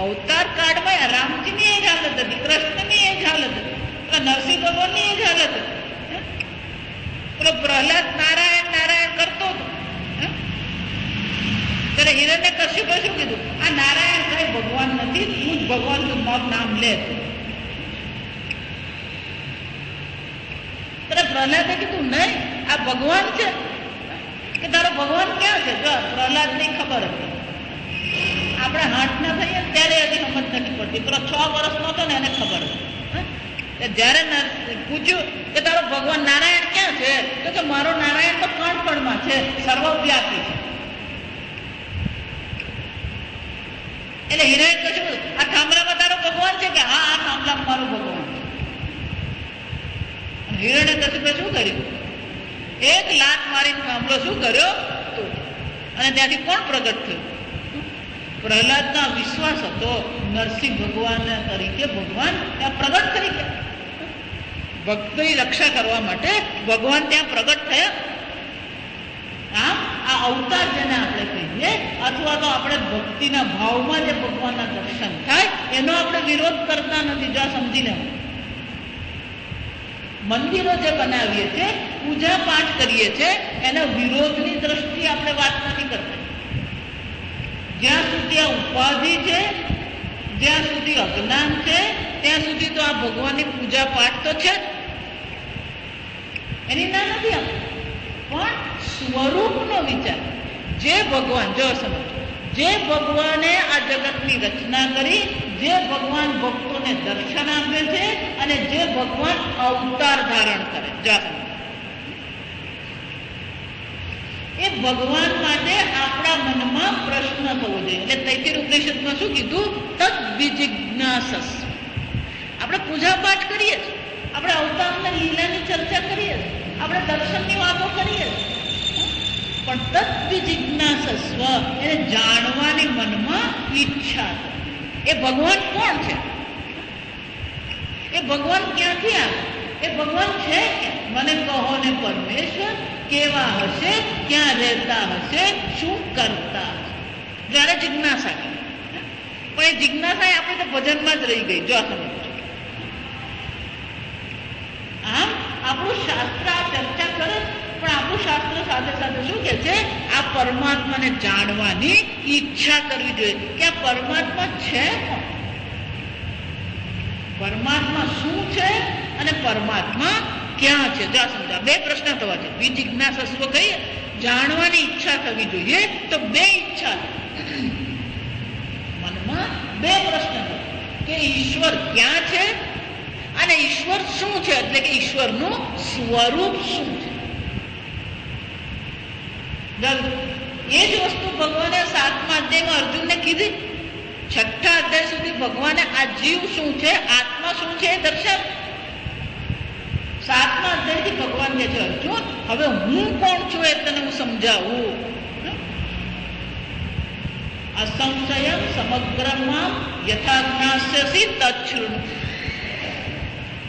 Speaker 1: અવતાર કાળમાં રામજીની એ જ હાલત હતી, કૃષ્ણની એ જ હાલત હતી, નરસિંહ ભગવાનની એ જ હાલત હતી. પેલો પ્રહલાદ નારાયણ નારાયણ કરતો હતો. ત્યારે હિરણ્યકશ્યપે શું કીધું? આ નારાયણ કઈ ભગવાન નથી, તું જ ભગવાન નું નામ લે. ત્યારે પ્રહલાદે કીધું નહીં, આ ભગવાન છે. કે તારો ભગવાન ક્યાં છે? જો પ્રહલાદને ખબર હતી. આપણે હાથ ના થઈએ ત્યારે હજી સમજ નથી પડતી. પેલો 6 વર્ષનો હતો ને એને ખબર હતી. જયારે પૂછ્યું કે તારો ભગવાન નારાયણ ક્યાં છે, તો કે મારો નારાયણ તો કણકણમાં છે, સર્વવ્યાપી છે. એટલે હિરણ્યકશ્યપ આ થાંભલામાં તારો ભગવાન છે? કે હા, આ થાંભલામાં મારો ભગવાન છે. હિરણ્યકશ્યપે શું કર્યું? એક લાત મારીને થાંભલો શું કર્યો? અને ત્યાંથી કોણ પ્રગટ થયું? પ્રહલાદના વિશ્વાસ હતો નરસિંહ ભગવાન તરીકે ભગવાન ત્યાં પ્રગટ થઈ ગયા. ભક્તોની રક્ષા કરવા માટે ભગવાન ત્યાં પ્રગટ થયા. આમ આ અવતાર જેને આપણે કહીએ, અથવા તો આપણે ભક્તિના ભાવમાં જે ભગવાનના દર્શન થાય એનો આપણે વિરોધ કરતા નથી. જો સમજીને મંદિરો જે બનાવીએ છીએ, પૂજા પાઠ કરીએ છીએ, એના વિરોધની દ્રષ્ટિએ આપણે વાત નથી કરતા. જ્યાં સુધી આ ઉપાધિ છે, જ્યાં સુધી અજ્ઞાન છે, ત્યાં સુધી તો આ ભગવાનની પૂજા પાઠ તો છે જ, એની ના નથી આપણે. પણ સ્વરૂપનો વિચાર, જે ભગવાન, જો સમજો, જે ભગવાને આ જગતની રચના કરી, જે ભગવાન ભક્તોને દર્શન આપે છે, અને જે ભગવાન અવતાર ધારણ કરે, જો એ ભગવાન માટે આપણા મનમાં પ્રશ્ન થવો જોઈએ. એટલે તૈત્તિરીય ઉપનિષદમાં શું કીધું? તદ વિજિજ્ઞાસસ્વ. આપણે પૂજા પાઠ કરીએ છીએ, આપણે અવતારના લીલાની ચર્ચા કરીએ છીએ, આપણે દર્શનની વાતો કરીએ છીએ, પણ તદ વિજિજ્ઞાસસ્વ, એને જાણવાની મનમાં ઈચ્છા. એ ભગવાન કોણ છે? એ ભગવાન ક્યાંથી આવે? એ ભગવાન છે ક્યાં? મને કહો ને પરમેશ્વર, કેવા હશે, ક્યાં રહેતા હશે, શું કરતા હશે? જ્યારે જિજ્ઞાસા, પણ એ જિજ્ઞાસા આપણે તો ભજનમાં જ રહી ગઈ. જો સમજો, આમ આપણું શાસ્ત્ર આ ચર્ચા કરે, પણ આપણું શાસ્ત્ર સાથે સાથે શું કે છે? આ પરમાત્માને જાણવાની ઈચ્છા કરવી જોઈએ કે આ પરમાત્મા છે કોણ, પરમાત્મા શું છે અને પરમાત્મા ક્યાં છે. જો સમજા, બે પ્રશ્ન થવા છે. વિજિજ્ઞાસસ્વ કહીએ, જાણવાની ઈચ્છા થવી જોઈએ. તો બે ઈચ્છા, મનમાં બે પ્રશ્ન કે ઈશ્વર ક્યાં છે અને ઈશ્વર શું છે, એટલે કે ઈશ્વરનું સ્વરૂપ શું છે. એ જ વસ્તુ ભગવાને 7મા અધ્યાયમાં અર્જુનને કીધી. 6ઠ્ઠા અધ્યાય સુધી ભગવાને આ જીવ શું છે, આત્મા શું છે એ દર્શાવ. 7મા અધ્યાયથી ભગવાન કહે છે, અર્જુન હવે હું કોણ છું એ તને હું સમજાવું. અસંશયમ સમગ્રમાં યથા જ્ઞાસ્યસી તચ્છૃણુ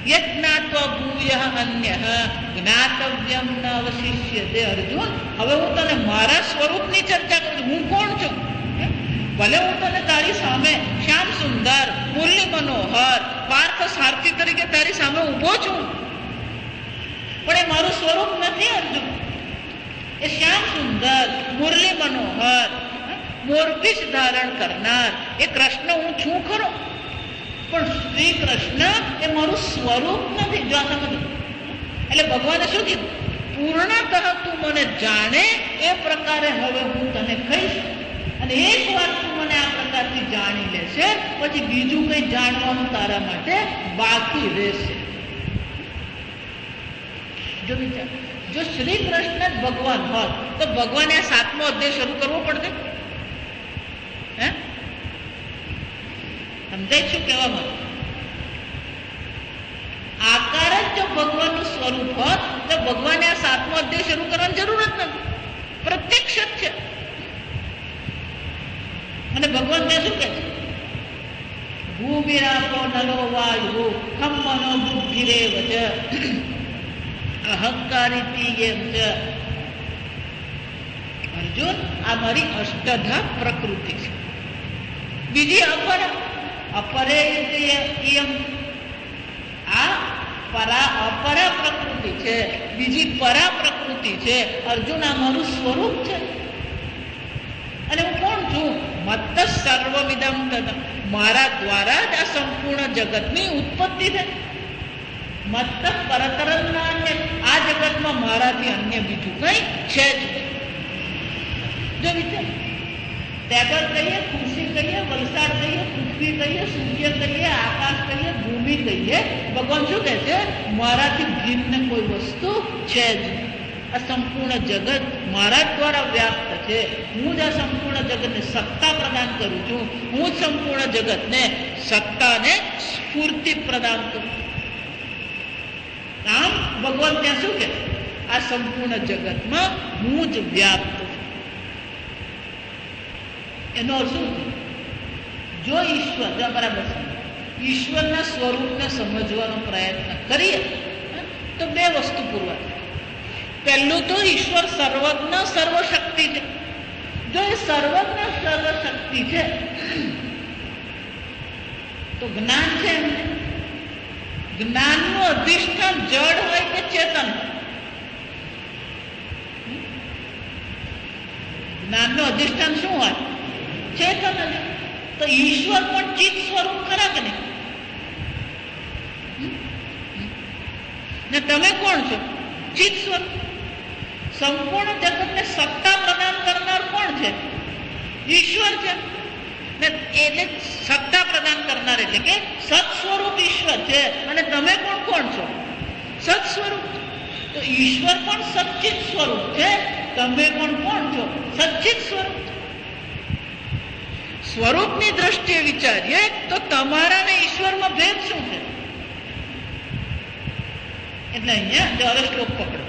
Speaker 1: યજ્ઞાત્વા ભૂયઃ અન્યઃ જ્ઞાતવ્યમ ન અવશિષ્યતે. અર્જુન હવે હું તને મારા સ્વરૂપની ચર્ચા કરું છું. હું કોણ છું? ભલે હું તને તારી સામે શ્યામ સુંદર, મુરલી મનોહર, પાર્થ સારથી તરીકે તારી સામે ઊભો છું, પણ એ મારું સ્વરૂપ નથી. અર્જુન, એ શ્યામ સુંદર, મુરલી મનોહર, મોરપીછ ધારણ કરનાર એ કૃષ્ણ હું છું ખરો, પણ શ્રી કૃષ્ણ એ મારું સ્વરૂપ નથી. જો સમજો, એટલે ભગવાને શું કીધું? પૂર્ણતઃ તું મને જાણે એ પ્રકારે હવે હું તને કહીશ, અને એક વાર તું મને આ પ્રકારથી જાણી લેશે, પછી બીજું કંઈ જાણવાનું તારા માટે બાકી રહેશે. જો વિચાર, જો શ્રી કૃષ્ણ જ ભગવાન હોત તો ભગવાને આ 7મો અધ્યાય શરૂ કરવો પડતે. હે, સમજાય શું કહેવા માંગુ? આકાર જ જો ભગવાનનું સ્વરૂપ હોત તો ભગવાને આ 7મો અધ્યાય શરૂ કરવાની જરૂર જ નથી. પ્રત્યક્ષ જ છે. અને ભગવાન ત્યાં શું કહે છે? ભૂમિરાપો નલો વાયુ ખમ મનો બુદ્ધિરેવ ચ અહંકારિતી એમ ચ. અર્જુન, આ મારી અષ્ટધા પ્રકૃતિ છે. બીજી અપરે આ અપરા પ્રકૃતિ છે, બીજી પરા પ્રકૃતિ છે. અર્જુન, આ મારું સ્વરૂપ છે. અને હું કોણ છું? મત્ત સર્વમિદમ તદમ, મારા દ્વારા જ આ સંપૂર્ણ જગતની ઉત્પત્તિ થઈ. મત્ત પરતરમ નાન્ય, આ જગતમાં મારાથી અન્ય બીજું કંઈ છે જ. જો વિચાર, ટેબલ કહીએ, ખુરશી કહીએ, વલસાડ કહીએ, પૃથ્વી કહીએ, સૂર્ય કહીએ, આકાશ કહીએ, ભૂમિ કહીએ, ભગવાન શું કહે છે? મારાથી ભિન્ન કોઈ વસ્તુ છે જ. આ સંપૂર્ણ જગત મારા દ્વારા વ્યાપ્ત છે. હું જ આ સંપૂર્ણ જગતને સત્તા પ્રદાન કરું છું. હું જ સંપૂર્ણ જગતને સત્તાને સ્ફૂર્તિ પ્રદાન કરું. આમ ભગવાન ત્યાં શું કહે? આ સંપૂર્ણ જગતમાં હું જ વ્યાપ્ત છું. એનો શું? જો ઈશ્વર, જો બરાબર ઈશ્વરના સ્વરૂપને સમજવાનો પ્રયત્ન કરીએ તો બે વસ્તુ પૂરવા. પહેલું તો ઈશ્વર સર્વજ્ઞ સર્વશક્તિ છે. જો એ સર્વજ્ઞ સર્વશક્તિ છે તો જ્ઞાન છે એમને. જ્ઞાનનું અધિષ્ઠાન જડ હોય કે ચેતન? જ્ઞાનનું અધિષ્ઠાન શું હોય? ચેતન જ. તો ઈશ્વર પણ ચિત્ત સ્વરૂપ ખરા કે નહીં? ને તમે કોણ છો? ચિત્ત સ્વરૂપ. સંપૂર્ણ જગતને સત્તા પ્રદાન કરનાર કોણ છે? ઈશ્વર છે. ને એટલે સત્તા પ્રદાન કરનાર એટલે કે સત સ્વરૂપ ઈશ્વર છે. અને તમે પણ કોણ છો? સત સ્વરૂપ. તો ઈશ્વર પણ સચ્ચિત સ્વરૂપ છે. તમે પણ કોણ છો? સચ્ચિત સ્વરૂપ. સ્વરૂપની દ્રષ્ટિએ વિચારીએ તો તમારા ને ઈશ્વરમાં ભેદ શું છે? એટલે અહીંયા જો હવે શ્લોક પકડો.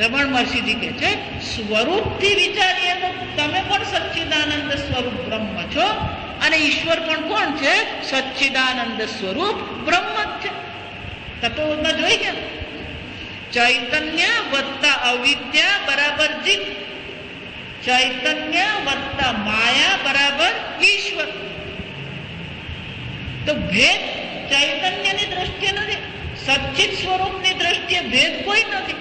Speaker 1: રમણ મહર્ષિજી કહે છે સ્વરૂપથી વિચારીએ તો તમે પણ સચ્ચિદાનંદ સ્વરૂપ બ્રહ્મ છો અને ઈશ્વર પણ કોણ છે? સચ્ચિદાનંદ સ્વરૂપ બ્રહ્મ જ છે. તત્વમાં જોઈ ગયા. ચૈતન્ય વત્તા અવિદ્યા બરાબર જીત. ચૈતન્ય વત્તા માયા બરાબર ઈશ્વર. તો ભેદ ચૈતન્યની દ્રષ્ટિએ નથી. સચ્ચિત સ્વરૂપની દ્રષ્ટિએ ભેદ કોઈ નથી.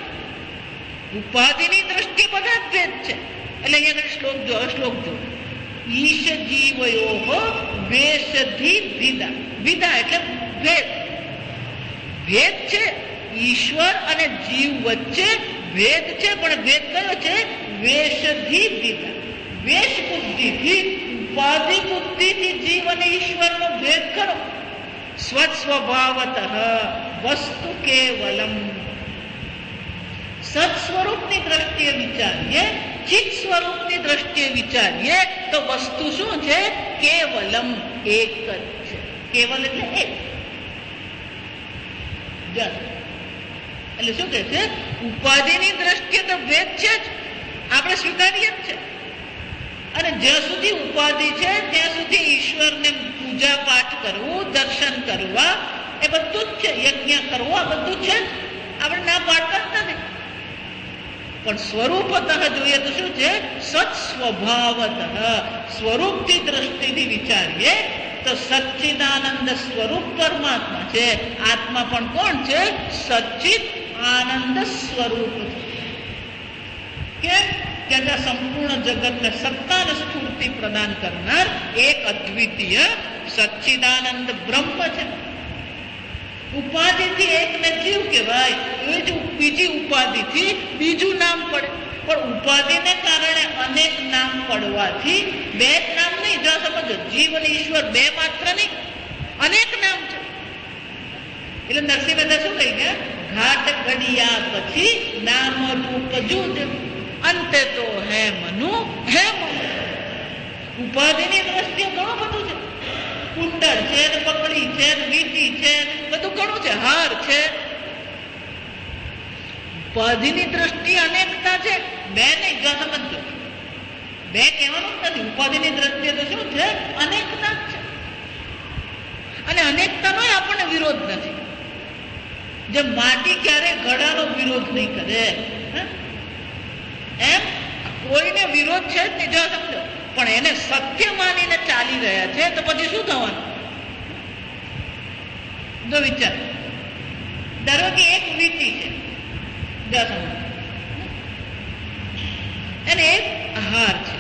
Speaker 1: ઉપાધિની દ્રષ્ટિએ બધા જ ભેદ છે. એટલે અહીંયા શ્લોક જો ઈશ જીવયો વેશધિ વિદા. વિદા એટલે ભેદ. ભેદ છે. ઈશ્વર અને જીવ વચ્ચે ભેદ છે. પણ ભેદ કયો છે? વેશધિ વિદા. વેશ બુદ્ધિથી ઉપાધિ બુદ્ધિથી જીવ અને ઈશ્વરનો ભેદ કરો. સ્વસ્વભાવતઃ વસ્તુ કેવલમ. સત સ્વરૂપની દ્રષ્ટિએ વિચારીએ, ચિત્ત સ્વરૂપની દ્રષ્ટિએ વિચારીએ તો વસ્તુ શું છે? કેવલમ, એક જ છે. કેવલ એટલે એક. એટલે શું કહે છે? ઉપાધિની દ્રષ્ટિએ તો ભેદ છે જ, આપણે સ્વીકારીએ જ છે. અને જ્યાં સુધી ઉપાધિ છે ત્યાં સુધી ઈશ્વરને પૂજા પાઠ કરવું, દર્શન કરવા એ બધું જ છે. યજ્ઞ કરવો આ બધું છે જ. આપણે ના પાડતા જ નથી. પણ સ્વરૂપતઃ જોઈએ તો શું છે? સત સ્વભાવતઃ. સ્વરૂપથી દ્રષ્ટિથી વિચારીએ તો સચ્ચિદાનંદ સ્વરૂપ પરમાત્મા છે. આત્મા પણ કોણ છે? સચ્ચિત આનંદ સ્વરૂપ છે. કેમ કે સંપૂર્ણ જગતને સત્તા અને સ્ફૂર્તિ પ્રદાન કરનાર એક અદ્વિતીય સચ્ચિદાનંદ બ્રહ્મ છે. ઉપાધિથી એકને જીવ કહેવાય. એ જ બીજી ઉપાધિથી બીજું નામ પડે. પણ ઉપાધિને કારણે અનેક નામ પડવાથી બે જ નામ નહીં. જો સમજો, જીવ અને ઈશ્વર બે માત્ર નહીં, અનેક નામ છે. એટલે નરસિંહ મહેતા શું કહી ગયા? ઘાટ ઘડિયા પછી નામ રૂપ જુદ, અંતે તો હે મનુ હે મનુ. ઉપાધિની દ્રષ્ટિએ ઘણું બધું છે. કુંડળ છે, પકડી છે, વીટી છે, બધું ઘણું છે. હાર છે. ઉપાધિની દ્રષ્ટિએ અનેકતા છે. બે નહીં. જો સમજો, બે કહેવાનું જ નથી. ઉપાધિની દ્રષ્ટિએ તો શું છે? અનેકતા જ છે. અને અનેકતાનો આપણને વિરોધ નથી. જે માટી ક્યારે ઘડાનો વિરોધ નહીં કરે, એમ કોઈને વિરોધ છે જ નહીં. જો સમજો, પણ એને સત્ય માનીને ચાલી રહ્યા છે તો પછી શું થવાનું? જો વિચાર. ધારો કે એક વીટી છે, જો સમજો, અને એક હાર છે.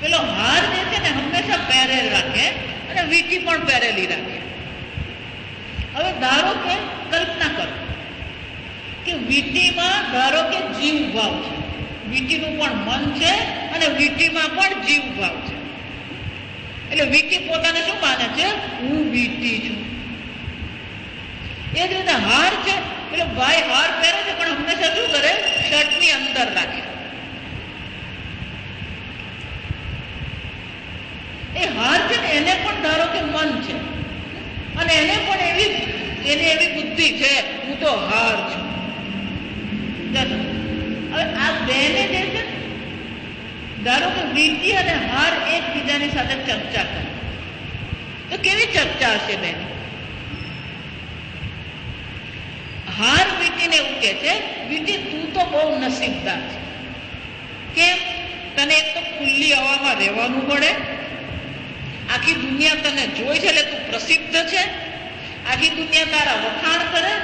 Speaker 1: પેલો હાર જે છે ને હંમેશા પહેરેલ રાખે અને વીટી પણ પહેરેલી રાખે. હવે ધારો કે કલ્પના કરો કે વીટીમાં ધારો કે જીવ ભાવ છે. વીટીનું પણ મન છે અને વીટીમાં પણ જીવ ભાવ છે. એટલે વીટી પોતાને શું માને છે? હું વીટી છું. એ જ રીતે હાર છે. એટલે ભાઈ હાર પહેરે છે પણ હંમેશા શું કરે? શર્ટની અંદર રાખે. એ હાર છે ને એને પણ ધારો કે મન છે અને એને પણ એવી બુદ્ધિ છે, હું તો હાર છું. હવે આ બેને જે છે, ધારો કે વીટી અને હાર એકબીજાની સાથે ચર્ચા કરે તો કેવી ચર્ચા હશે બેન? હાર વીટીને એવું કે છે, વીટી તું તો બહુ નસીબદાર છે. કેમ? તને એક તો ખુલ્લી હવામાં રહેવાનું પડે, આખી દુનિયા તને જોઈ છે એટલે તું પ્રસિદ્ધ છે, આખી દુનિયા તારા વખાણ કરે,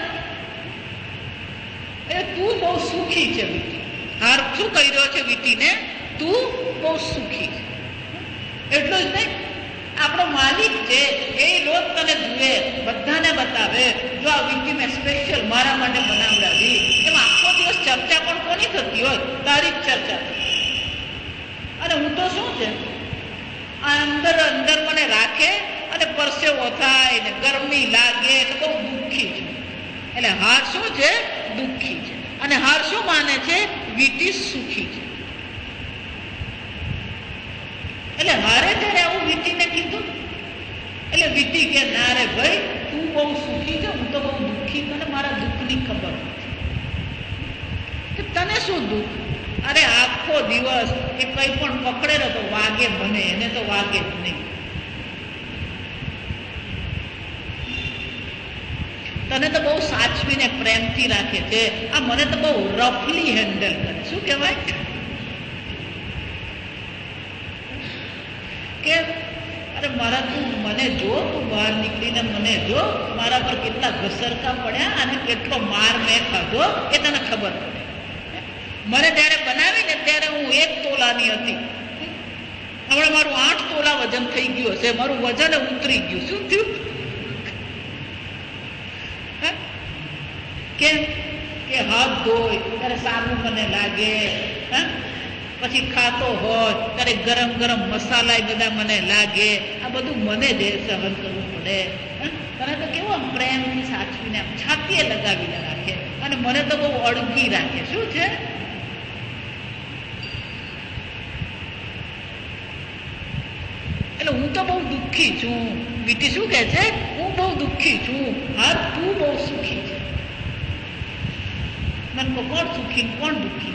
Speaker 1: એટલે તું બહુ સુખી છે વીટી. હાર શું કહી રહ્યો છે વીટીને? તું બહુ સુખી છે. એટલું જ નહીં, આપણો માલિક છે એ રોજ તને જુએ, બધાને બતાવે, જો આ વીટી મેં સ્પેશિયલ મારા માટે બનાવડાવી. એમાં આખો દિવસ ચર્ચા પણ કોની થતી હોય? તારી જ ચર્ચા. અને હું તો શું છે, અંદર અંદર મને રાખે અને પરસેવો થાય ને ગરમી લાગે એટલે બહુ દુઃખી છું. એટલે હાર શું છે? દુઃખી છે. અને હાર શું માને છે? વીટી સુખી છે. એટલે હારે ત્યારે આવું વીટીને કીધું, એટલે વીટી કે ના રે ભાઈ, તું બહુ સુખી છે, હું તો બહુ દુઃખી છું અને મારા દુઃખની ખબર નથી. તને શું દુઃખ? અરે આખો દિવસ એ કઈ પણ પકડે ને તો વાગે બને, એને તો વાગે જ નહીં. તને તો બહુ સાચવીને પ્રેમથી રાખે છે, આ મને તો બહુ રફલી હેન્ડલ કરે. શું કહેવાય કે અરે મારા તું મને જો, તું બહાર નીકળીને મને જો, મારા પર કેટલા ઘસરકા પડ્યા અને કેટલો માર મેં ખાધો એ તને ખબર પડે. મને ત્યારે બનાવીને ત્યારે હું 1 તોલાની હતી, હમણાં મારું 8 તોલા વજન થઈ ગયું હશે, મારું વજન ઉતરી ગયું. શું થયું? કેમ કે હાથ ધોય ત્યારે સાબુ મને લાગે, પછી ખાતો હોય ત્યારે ગરમ ગરમ મસાલા બધા મને લાગે, આ બધું મને જ સહન કરવું પડે. તને તો કેવો પ્રેમથી સાચવીને છાતીએ લગાવીને રાખે અને મને તો બહુ અડગી રાખે. શું છે? એટલે હું તો બહુ દુઃખી છું. વીટી શું કહે છે? હું બહુ દુઃખી છું. હા, તું બહુ સુખી છે. મને કહો, કોણ સુખી કોણ દુઃખી?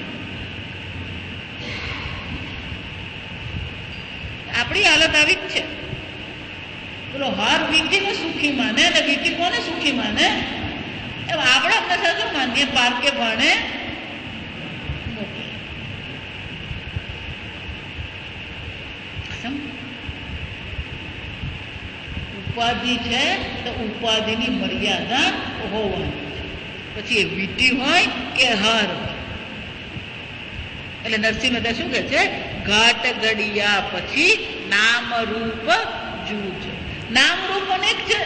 Speaker 1: આપણી હાલત આવી જ છે. બોલો, હાર વીટીને સુખી માને અને વીટી કોને સુખી માને? એમ આપણે બધા શું માનીએ? પાર્કે ભણે ઉપાધિ છે તો ઉપાધિની મર્યાદા હોવાની છે. પછી એ વીટી હોય કે હાર હોય. એટલે નરસિંહ મહેતા શું કહે છે? ઘાટ ગડિયા પછી નામ રૂપ જૂજ. નામ રૂપ અનેક છે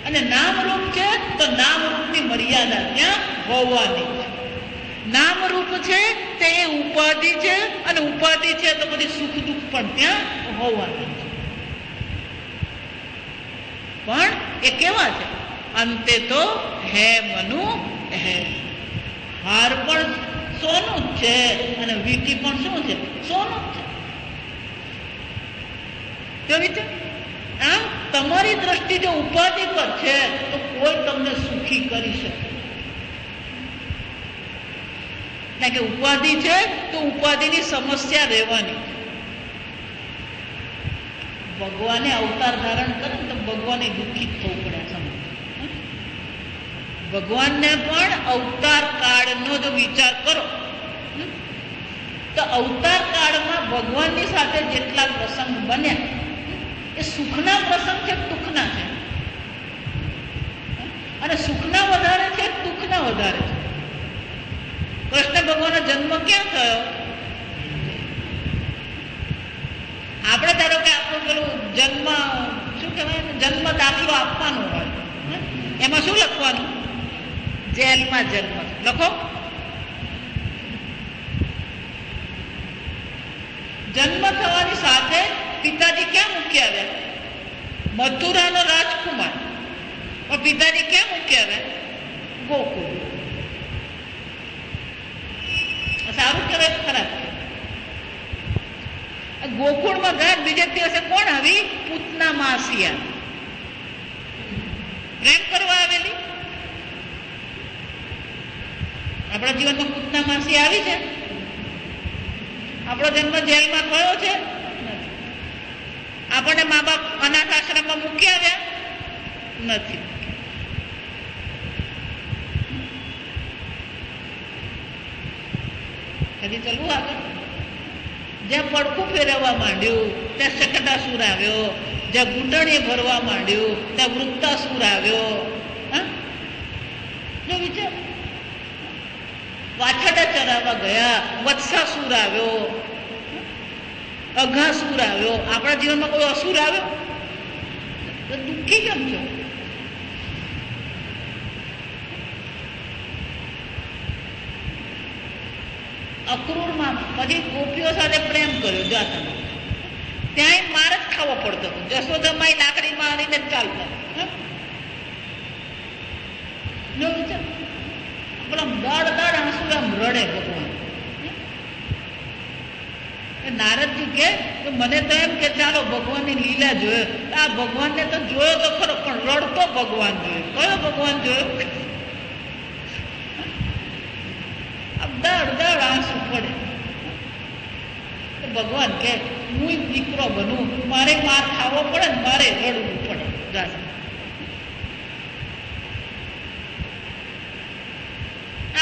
Speaker 1: અને નામ રૂપ છે તો નામ રૂપની મર્યાદા ત્યાં હોવાની છે. નામ રૂપ છે તે એ ઉપાધિ છે અને ઉપાધિ છે તો બધી સુખ દુઃખ પણ ત્યાં હોવાની છે. પણ એ કેવા છે? અંતે તો હે મનુ હે. હાર પણ સોનું જ છે અને વીટી પણ શું છે? સોનું જ છે. કેવી રીતે? આમ તમારી દ્રષ્ટિ જો ઉપાધિ પર છે તો કોઈ તમને સુખી કરી શકે. કારણ કે ઉપાધિ છે તો ઉપાધિની સમસ્યા રહેવાની. ભગવાને અવતાર ધારણ કરે તો ભગવાને દુઃખી થવું પડે. ભગવાનને પણ અવતાર કાળનો જો વિચાર કરો તો અવતાર કાળમાં ભગવાનની સાથે જેટલા પ્રસંગ બન્યા એ સુખના પ્રસંગ છે, દુઃખના છે. અને સુખના વધારે છે, દુઃખના વધારે છે. કૃષ્ણ ભગવાનનો જન્મ ક્યાં થયો? આપણે ધારો કે આપણું પેલું જન્મ શું કહેવાય, જન્મ દાખલો આપવાનો હોય, એમાં શું લખવાનું? જેલમાં જન્મ લખો. જન્મ થવાની સાથે પિતાજી ક્યાં મૂકી આવ્યા? મથુરાનો રાજકુમાર. પણ પિતાજી ક્યાં મૂકી આવ્યા? ગોકુળ. સારું કહેવાય, ખરાબ? ગોકુળમાં ગયા બીજે દિવસે કોણ આવી? પૂતના માસી આવી, પ્રેમ કરવા આવેલી. આપણા જીવનમાં પૂતના માસી આવી છે? આપણો જન્મ જેલમાં થયો છે? આપણને મા બાપ અનાથ આશ્રમમાં મૂકી આવ્યા? નથી. હજી ચલવું આગળ. જ્યાં પડખું ફેરવવા માંડ્યું ત્યાં શકટાસુર આવ્યો, જ્યાં ઘૂંટણીએ ભરવા માંડ્યું ત્યાં વૃત્તાસુર આવ્યો. જો વિચાર, વાછડા ચરાવવા ગયા વત્સાસુર આવ્યો, અઘાસુર આવ્યો. આપણા જીવનમાં કોઈ અસુર આવ્યો તો દુઃખી કેમ છો? અક્રૂરમાં પછી ગોપીઓ સાથે પ્રેમ કર્યો જાતનો, ત્યાંય માર જ ખાવો પડતો હતો. જશોદામાઈ લાકડી મારીને જ ચાલતા. જો વિચાર, પેલા દાડ દાડ આંસુ આમ રડે ભગવાન. નારદજી કે મને તો એમ કે ચાલો ભગવાનની લીલા જોયો. આ ભગવાનને તો જોયો તો ખરો, પણ રડતો ભગવાન જોયો. કયો ભગવાન જોયો? દાડ દાડ આંસુ પડે. ભગવાન કે હું દીકરો બનું, મારે માર ખાવો પડે ને મારે રડવું પડે.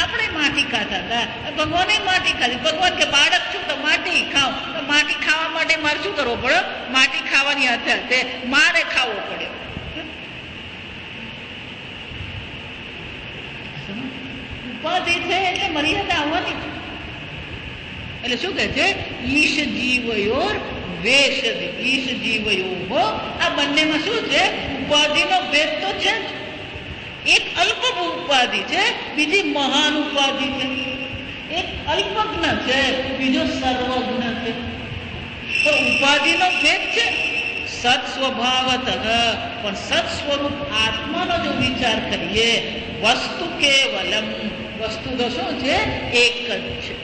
Speaker 1: આપણે માટી ખાતા હતા, ભગવાને માટી ખાધી. ભગવાન કે બાળક છું તો માટી ખાવ. તો માટી ખાવા માટે મારે શું કરવો પડે? માટી ખાવાની હાથે મારે ખાવો પડે. ઉપાધિ છે એટલે મર્યાદા આવવાની. એટલે શું કહે છે? ઈશ જીવયોર વેશ, ઈશ જીવયો. આ બંનેમાં શું છે? ઉપાધિનો ભેદ તો છે જ. એક અલ્પ ઉપાધિ છે, બીજી મહાન ઉપાધિ છે. એક અલ્પજ્ઞ છે, બીજો સર્વજ્ઞ છે. તો ઉપાધિનો ભેદ છે. સત સ્વભાવત, પણ સત સ્વરૂપ આત્માનો જો વિચાર કરીએ, વસ્તુ કેવલમ, વસ્તુ તો શું છે? એક જ છે.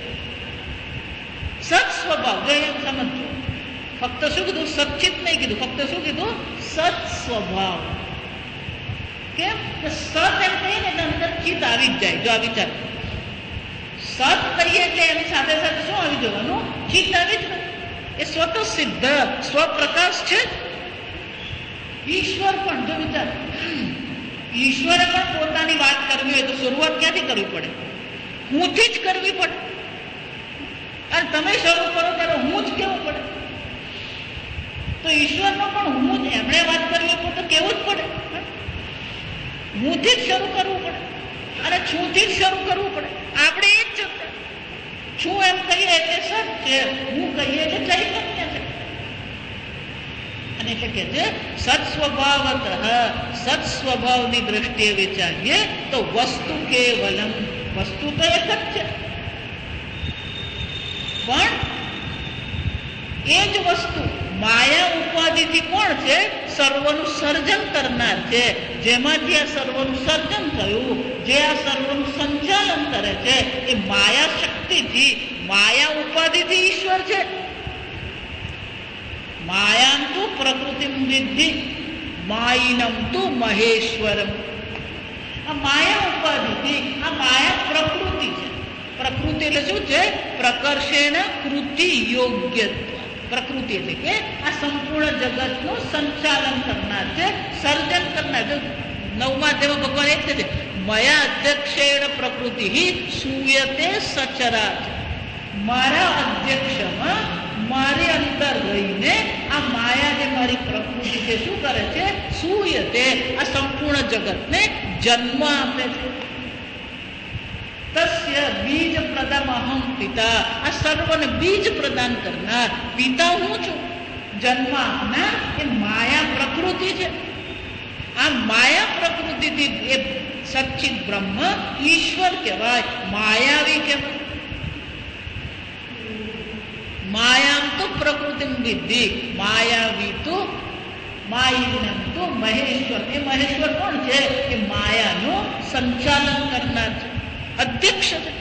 Speaker 1: સત સ્વભાવ, જો અહીંયા સમજો. ફક્ત શું કીધું? સચિત નહીં કીધું, ફક્ત શું કીધું? સત સ્વભાવ. કેમ? સત એમ કહીએ ને એટલે અંદર ચિત્ત આવી જ જાય. જો આ વિચાર, સત કહીએ એટલે એની સાથે સાથે શું આવી જવાનું? ચિત્ત આવી જ જાય. એ સ્વતઃ સિદ્ધ સ્વપ્રકાશ છે. ઈશ્વર પણ જો વિચાર, ઈશ્વરે પણ પોતાની વાત કરવી હોય તો શરૂઆત ક્યાંથી કરવી પડે? હુંથી જ કરવી પડે. અને તમે શરૂ કરો ત્યારે હું જ કેવું પડે. તો ઈશ્વરનો પણ હું જ, એમણે વાત કરવી હોય તો કેવું જ પડે. હુંથી જ શરૂ કરવું પડે અને છુંથી જ શરૂ કરવું પડે. આપણે એ જ છે. છું એમ કહીએ એટલે સત છે, હું કહીએ એટલે ચૈતન્ય છે. અને એટલે કે છે સત સ્વભાવત, સત સ્વભાવની દ્રષ્ટિએ વિચારીએ તો વસ્તુ કેવલમ, વસ્તુ તો એક જ છે. પણ એ જ વસ્તુ માયા ઉપાધિથી કોણ છે? સર્વનું સર્જન કરનાર છે. જેમાંથી આ સર્વનું સર્જન થયું, જે આ સર્વનું સંચાલન કરે છે, એ માયા શક્તિથી, માયા ઉપાધિથી ઈશ્વર છે. માયાંતુ પ્રકૃતિમ વિદ્ધિ માયિનમ તુ મહેશ્વરમ. આ માયા ઉપાધિથી, આ માયા પ્રકૃતિ છે. પ્રકૃતિ એટલે શું છે? પ્રકર્ષેણ કૃતિ યોગ્યત્વ. પ્રકૃતિ એટલે કે આ સંપૂર્ણ જગતનું સંચાલન કરનાર છે, સર્જન કરનાર છે. 9મા અધ્યાયમાં ભગવાન એ જ કહે છે, મયા અધ્યક્ષેણ પ્રકૃતિ સૂયતે સચરાચર. મારા અધ્યક્ષમાં, મારી અંદર રહીને આ માયા જે મારી પ્રકૃતિ છે શું કરે છે? સૂયતે, આ સંપૂર્ણ જગતને જન્મ આપે છે. તસ્ય બીજ પ્રદમહં પિતા. આ સર્વને બીજ પ્રદાન કરનાર પિતા હું છું. જન્મ આપનાર એ માયા પ્રકૃતિ છે. આ માયા પ્રકૃતિથી એ સચ્ચિત બ્રહ્મ ઈશ્વર કહેવાય, માયાવી કહેવાય. માયામ તો પ્રકૃતિમ વિદ્ધિ માયાવી તો માયિનમ તો મહેશ્વર. એ મહેશ્વર કોણ છે? એ માયાનું સંચાલન કરનાર છે, અધ્યક્ષ છે.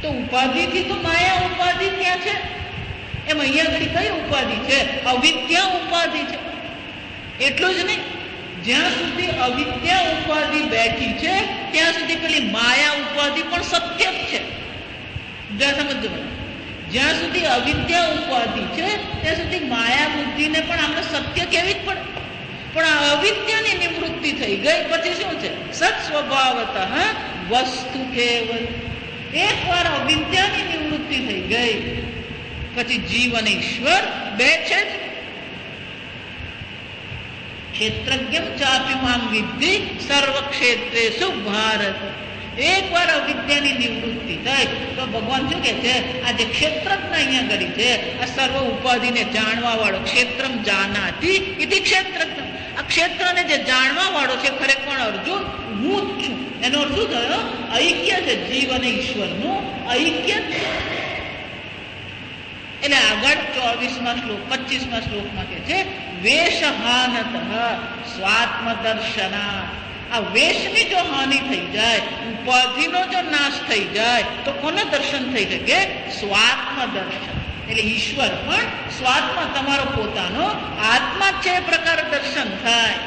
Speaker 1: તો ઉપાધિથી તો માયા ઉપાધિ ક્યાં છે? એમ અહીંયા આગળ કઈ ઉપાધિ છે? અવિદ્યા ઉપાધિ છે. એટલું જ નહીં, જ્યાં સુધી અવિદ્યા ઉપાધિ બેઠી છે ત્યાં સુધી પેલી માયા ઉપાધિ પણ સત્ય જ છે. જ્યાં સમજો, જ્યાં સુધી અવિદ્યા ઉપાધિ છે ત્યાં સુધી માયા બુદ્ધિને પણ આપણે સત્ય કહેવી જ પડે. પણ આ અવિદ્યાની નિવૃત્તિ થઈ ગઈ પછી શું છે? સત સ્વભાવતઃ વસ્તુ કેવલ. એકવાર અવિદ્યાની નિવૃત્તિ થઈ ગઈ પછી જીવ અને ઈશ્વર બે છે જ. ક્ષેત્રજ્ઞમ ચાપી મામ વિદ્ધિ સર્વ ક્ષેત્રેષુ ભારત. એકવાર અવિદ્યાની નિવૃત્તિ થઈ તો ભગવાન શું કે છે, આ જે ક્ષેત્રજ્ઞ અહીંયા ઘડી છે, આ સર્વ ઉપાધિને જાણવા વાળો, ક્ષેત્રમ જાનાતિ ઇતિ ક્ષેત્રજ્ઞ, આ ક્ષેત્રને જે જાણવા વાળો છે ખરેખર અર્જુન હું જ છું. એનો અર્થ શું થયો? ઐક્ય છે, જીવ અને ઈશ્વરનું ઐક્ય છે. એટલે આગળ 24મા શ્લોક 25મા શ્લોકમાં કે છે વેશહાનત સ્વાત્મદર્શના. આ વેશની જો હાનિ થઈ જાય, ઉપાધિનો જો નાશ થઈ જાય તો કોને દર્શન થઈ શકે? સ્વાત્મ દર્શન. એટલે ઈશ્વર પણ સ્વાત્મ, તમારો પોતાનો આત્મા છે એ પ્રકાર દર્શન થાય.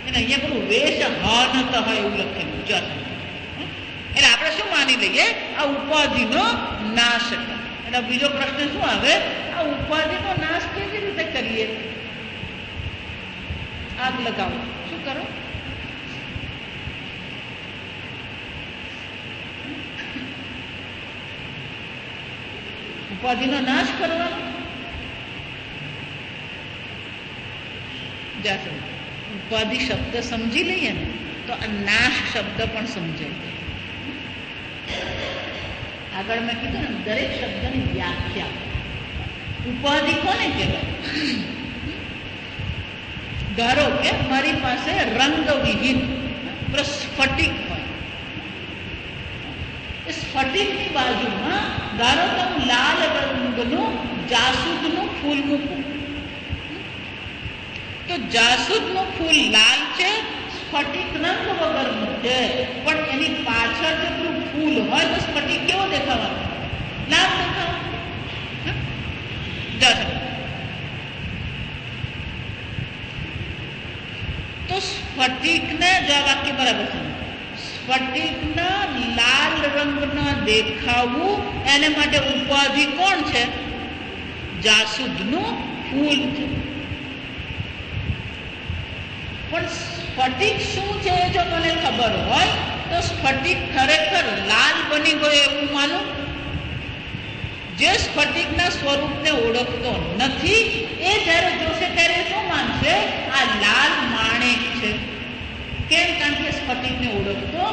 Speaker 1: એટલે અહીંયા પેલું વેશહાનત એવું લખેલું છે. એટલે આપણે શું માની લઈએ? આ ઉપાધિનો નાશ. એટલે બીજો પ્રશ્ન શું આવે? આ ઉપાધિનો નાશ કેવી રીતે કરીએ? આગ લગાવો, શું કરો? ઉપાધિનો નાશ કરવાનો. ઉપાધિ શબ્દ સમજી લઈએ ને તો આ નાશ શબ્દ પણ સમજાય. આગળ મેં કીધું ને, દરેક શબ્દની વ્યાખ્યા. ઉપાધિ કોને કહેવાય? ધારો કે મારી પાસે રંગવિહીન સ્ફટિક હોય, એ સ્ફટિકની બાજુમાં ધારો કે હું લાલ રંગનું જાસૂદનું ફૂલ મૂકું, તો જાસૂદનું ફૂલ લાલ છે, સ્ફટિક રંગ વગરનું છે, પણ એની પાછળ જેટલું ફૂલ હોય તો સ્ફટિક કેવો દેખાવાનો? લાલ દેખાવાનો. તો સ્ફટિકને જો આ વાક્ય બરાબર છે, સ્ફટિકના લાલ રંગના દેખાવું એને માટે ઉપાધિ કોણ છે? જાસૂદનું ફૂલ છે. પણ સ્ફટિક શું છે જો મને ખબર હોય તો સ્ફટિક ખરેખર લાલ બની ગયો એવું માનું? જે સ્ફટિકના સ્વરૂપને ઓળખતો નથી એ જ્યારે જોશે ત્યારે શું માનશે? આ લાલ માણેક છે. કેમ? કારણ કે સ્ફટિકને ઓળખતો.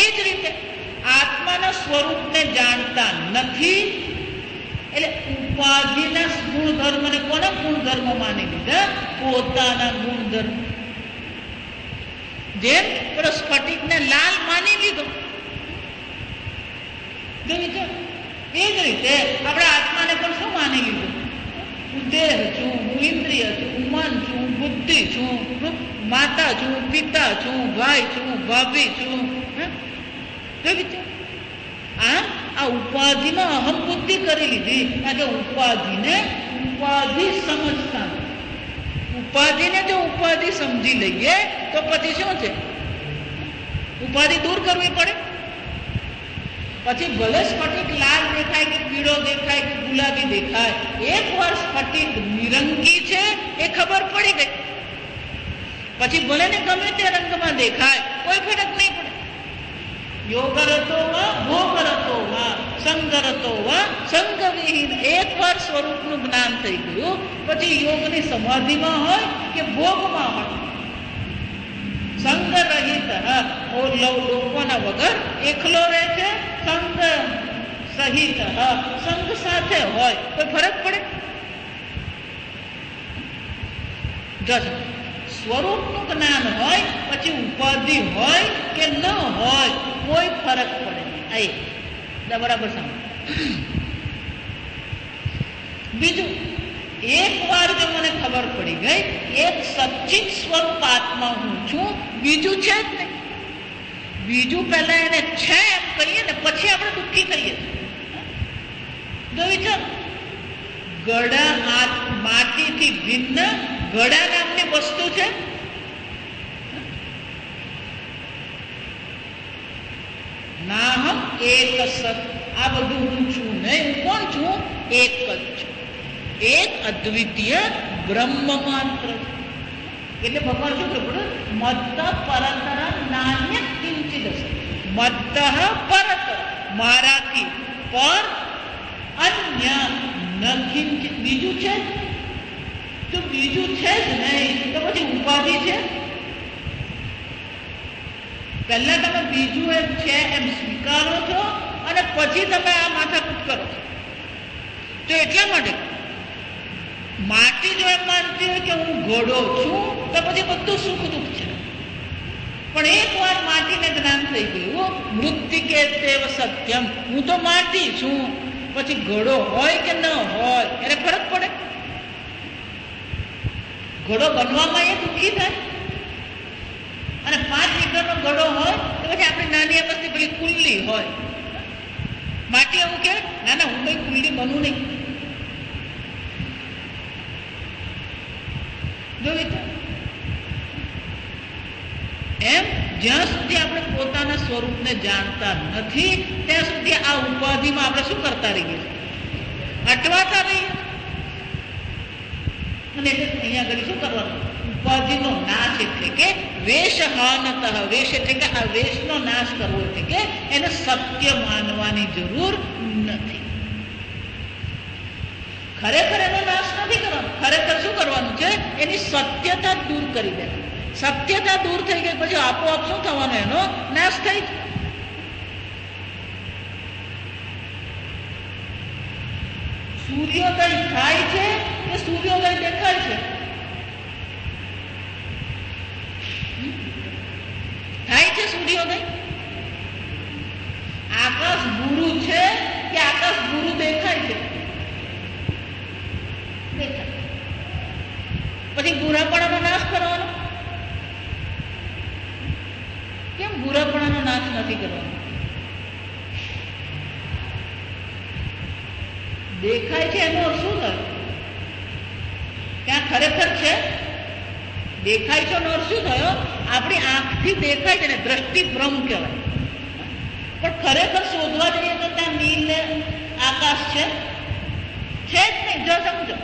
Speaker 1: એ જ રીતે આત્માના સ્વરૂપને જાણતા નથી એટલે ઉપાધિના ગુણધર્મને કોના ગુણધર્મ માની લીધા? પોતાના ગુણધર્મ. જેમ પેલો સ્ફટિકને લાલ માની લીધો. એ જ રીતે આપણે આત્માને પણ શું માની લીધું? હું દેહ છું, હું ઇન્દ્રિય છું, હું મન છું, હું બુદ્ધિ છું, માતા છું, પિતા છું, ભાઈ છું, ભાભી છું. આમ આ ઉપાધિમાં અહમ બુદ્ધિ કરી લીધી. કારણ કે ઉપાધિને ઉપાધિ સમજતા. ઉપાધિને જો ઉપાધિ સમજી લઈએ તો પછી શું છે? ઉપાધિ દૂર કરવી પડે. પછી ભલે સ્ફટિક લાલ દેખાય કે પીળો દેખાય કે ગુલાબી દેખાય, એક વાર સ્ફટિક નિરંગી છે એ ખબર પડી ગઈ. પછી ભલે ને ગમે તે રંગમાં દેખાય, કોઈ ફરક નહીં પડે. યોગરતો વા ભોગરતો વા સંગરતો વા સંગવિહીન. એક વાર સ્વરૂપનું જ્ઞાન થઈ ગયું પછી યોગની સમાધિમાં હોય કે ભોગમાં હોય, સંગ રહિત લોકોના વગર એકલો રહે છે, સંગ સહિત સંગ સાથે હોય, કોઈ ફરક પડે? સ્વરૂપનું જ્ઞાન હોય પછી ઉપાધિ હોય કે ન હોય કોઈ ફરક પડે નહીં. બરાબર સાંભળો. બીજું, એક વાર જો મને ખબર પડી ગઈ એક સચ્ચિત સ્વરૂપ આત્મા હું છું, બીજું છે જ નહીં. બીજું પહેલા એને છે એમ કહીએ ને પછી આપણે દુઃખી કરીએ છીએ. ઘડા માટીથી ભિન્ન ઘડા નામની વસ્તુ છે. નાહમ એક સત. આ બધું હું છું નહીં. હું કોણ છું? એક જ છું. એક અદ્વિતીય બ્રહ્મ માત્ર. એટલે ભગવાન શું કહ્યું? મત્ત પરતર નાન્ય કિંચિત હશે. મત્ત પરત, મારાથી પર, અન્ય ન કિંચિત, બીજું છે તો બીજું છે જ નહીં તો પછી ઉપાધિ છે? પહેલા તમે બીજું એમ છે એમ સ્વીકારો છો અને પછી તમે આ માથાકૂટ કરો છો. તો એટલા માટે માટી જો એમ માનતી હોય કે હું ઘોડો છું તો પછી બધું સુખ દુઃખ છે. પણ એક વાર માટીને જ્ઞાન થઈ ગયું મૃત્તિકે તેવ સત્યમ, હું તો માટી છું, પછી ઘોડો હોય કે ન હોય એને ફરક પડે? ઘોડો બનવામાં એ દુઃખી થાય અને 5 મીટરનો ઘોડો હોય તો પછી આપણે નાની વસ્તી પેલી કુલ્લી હોય, માટી એવું કે ના ના હું કઈ કુલ્લી બનવું નહીં. જોયું તો એમ જ્યાં સુધી આપણે પોતાના સ્વરૂપને જાણતા નથી ત્યાં સુધી આ ઉપાધિમાં આપણે શું કરતા રહીએ? અટવાતા રહીએ. અને એટલે અહીંયા આગળ શું કરવાનું? ઉપાધિનો નાશ એટલે કે વેશહાનતઃ, વેશ એટલે કે આ વેશનો નાશ કરવો એટલે કે એને સત્ય માનવાની જરૂર નથી. ખરેખર એનો નાશ નથી કરવાનો. ખરેખર શું કરવાનું છે? એની સત્યતા દૂર કરી દેવાની. સત્યતા દૂર થઈ ગઈ પછી આપોઆપ શું થવાનો? એનો નાશ થઈ જાય. સૂર્યોદય થાય છે કે સૂર્યોદય દેખાય છે? થાય છે સૂર્યોદય? આકાશ ભૂરું છે કે આકાશ ભૂરું દેખાય છે? દેખાય. પછી ભૂરાપણાનો નાશ કરવાનો કેમ? ભૂરાપણાનો નાશ નથી કરવાનો. દેખાય છે એનો શું થાય? ત્યાં ખરેખર છે? દેખાય છે એનો શું થયો? આપણી આંખથી દેખાય છે ને, દ્રષ્ટિભ્રમ કહેવાય. પણ ખરેખર શોધવા જઈએ તો ત્યાં નીલ આકાશ છે જ નહીં. જો સમજો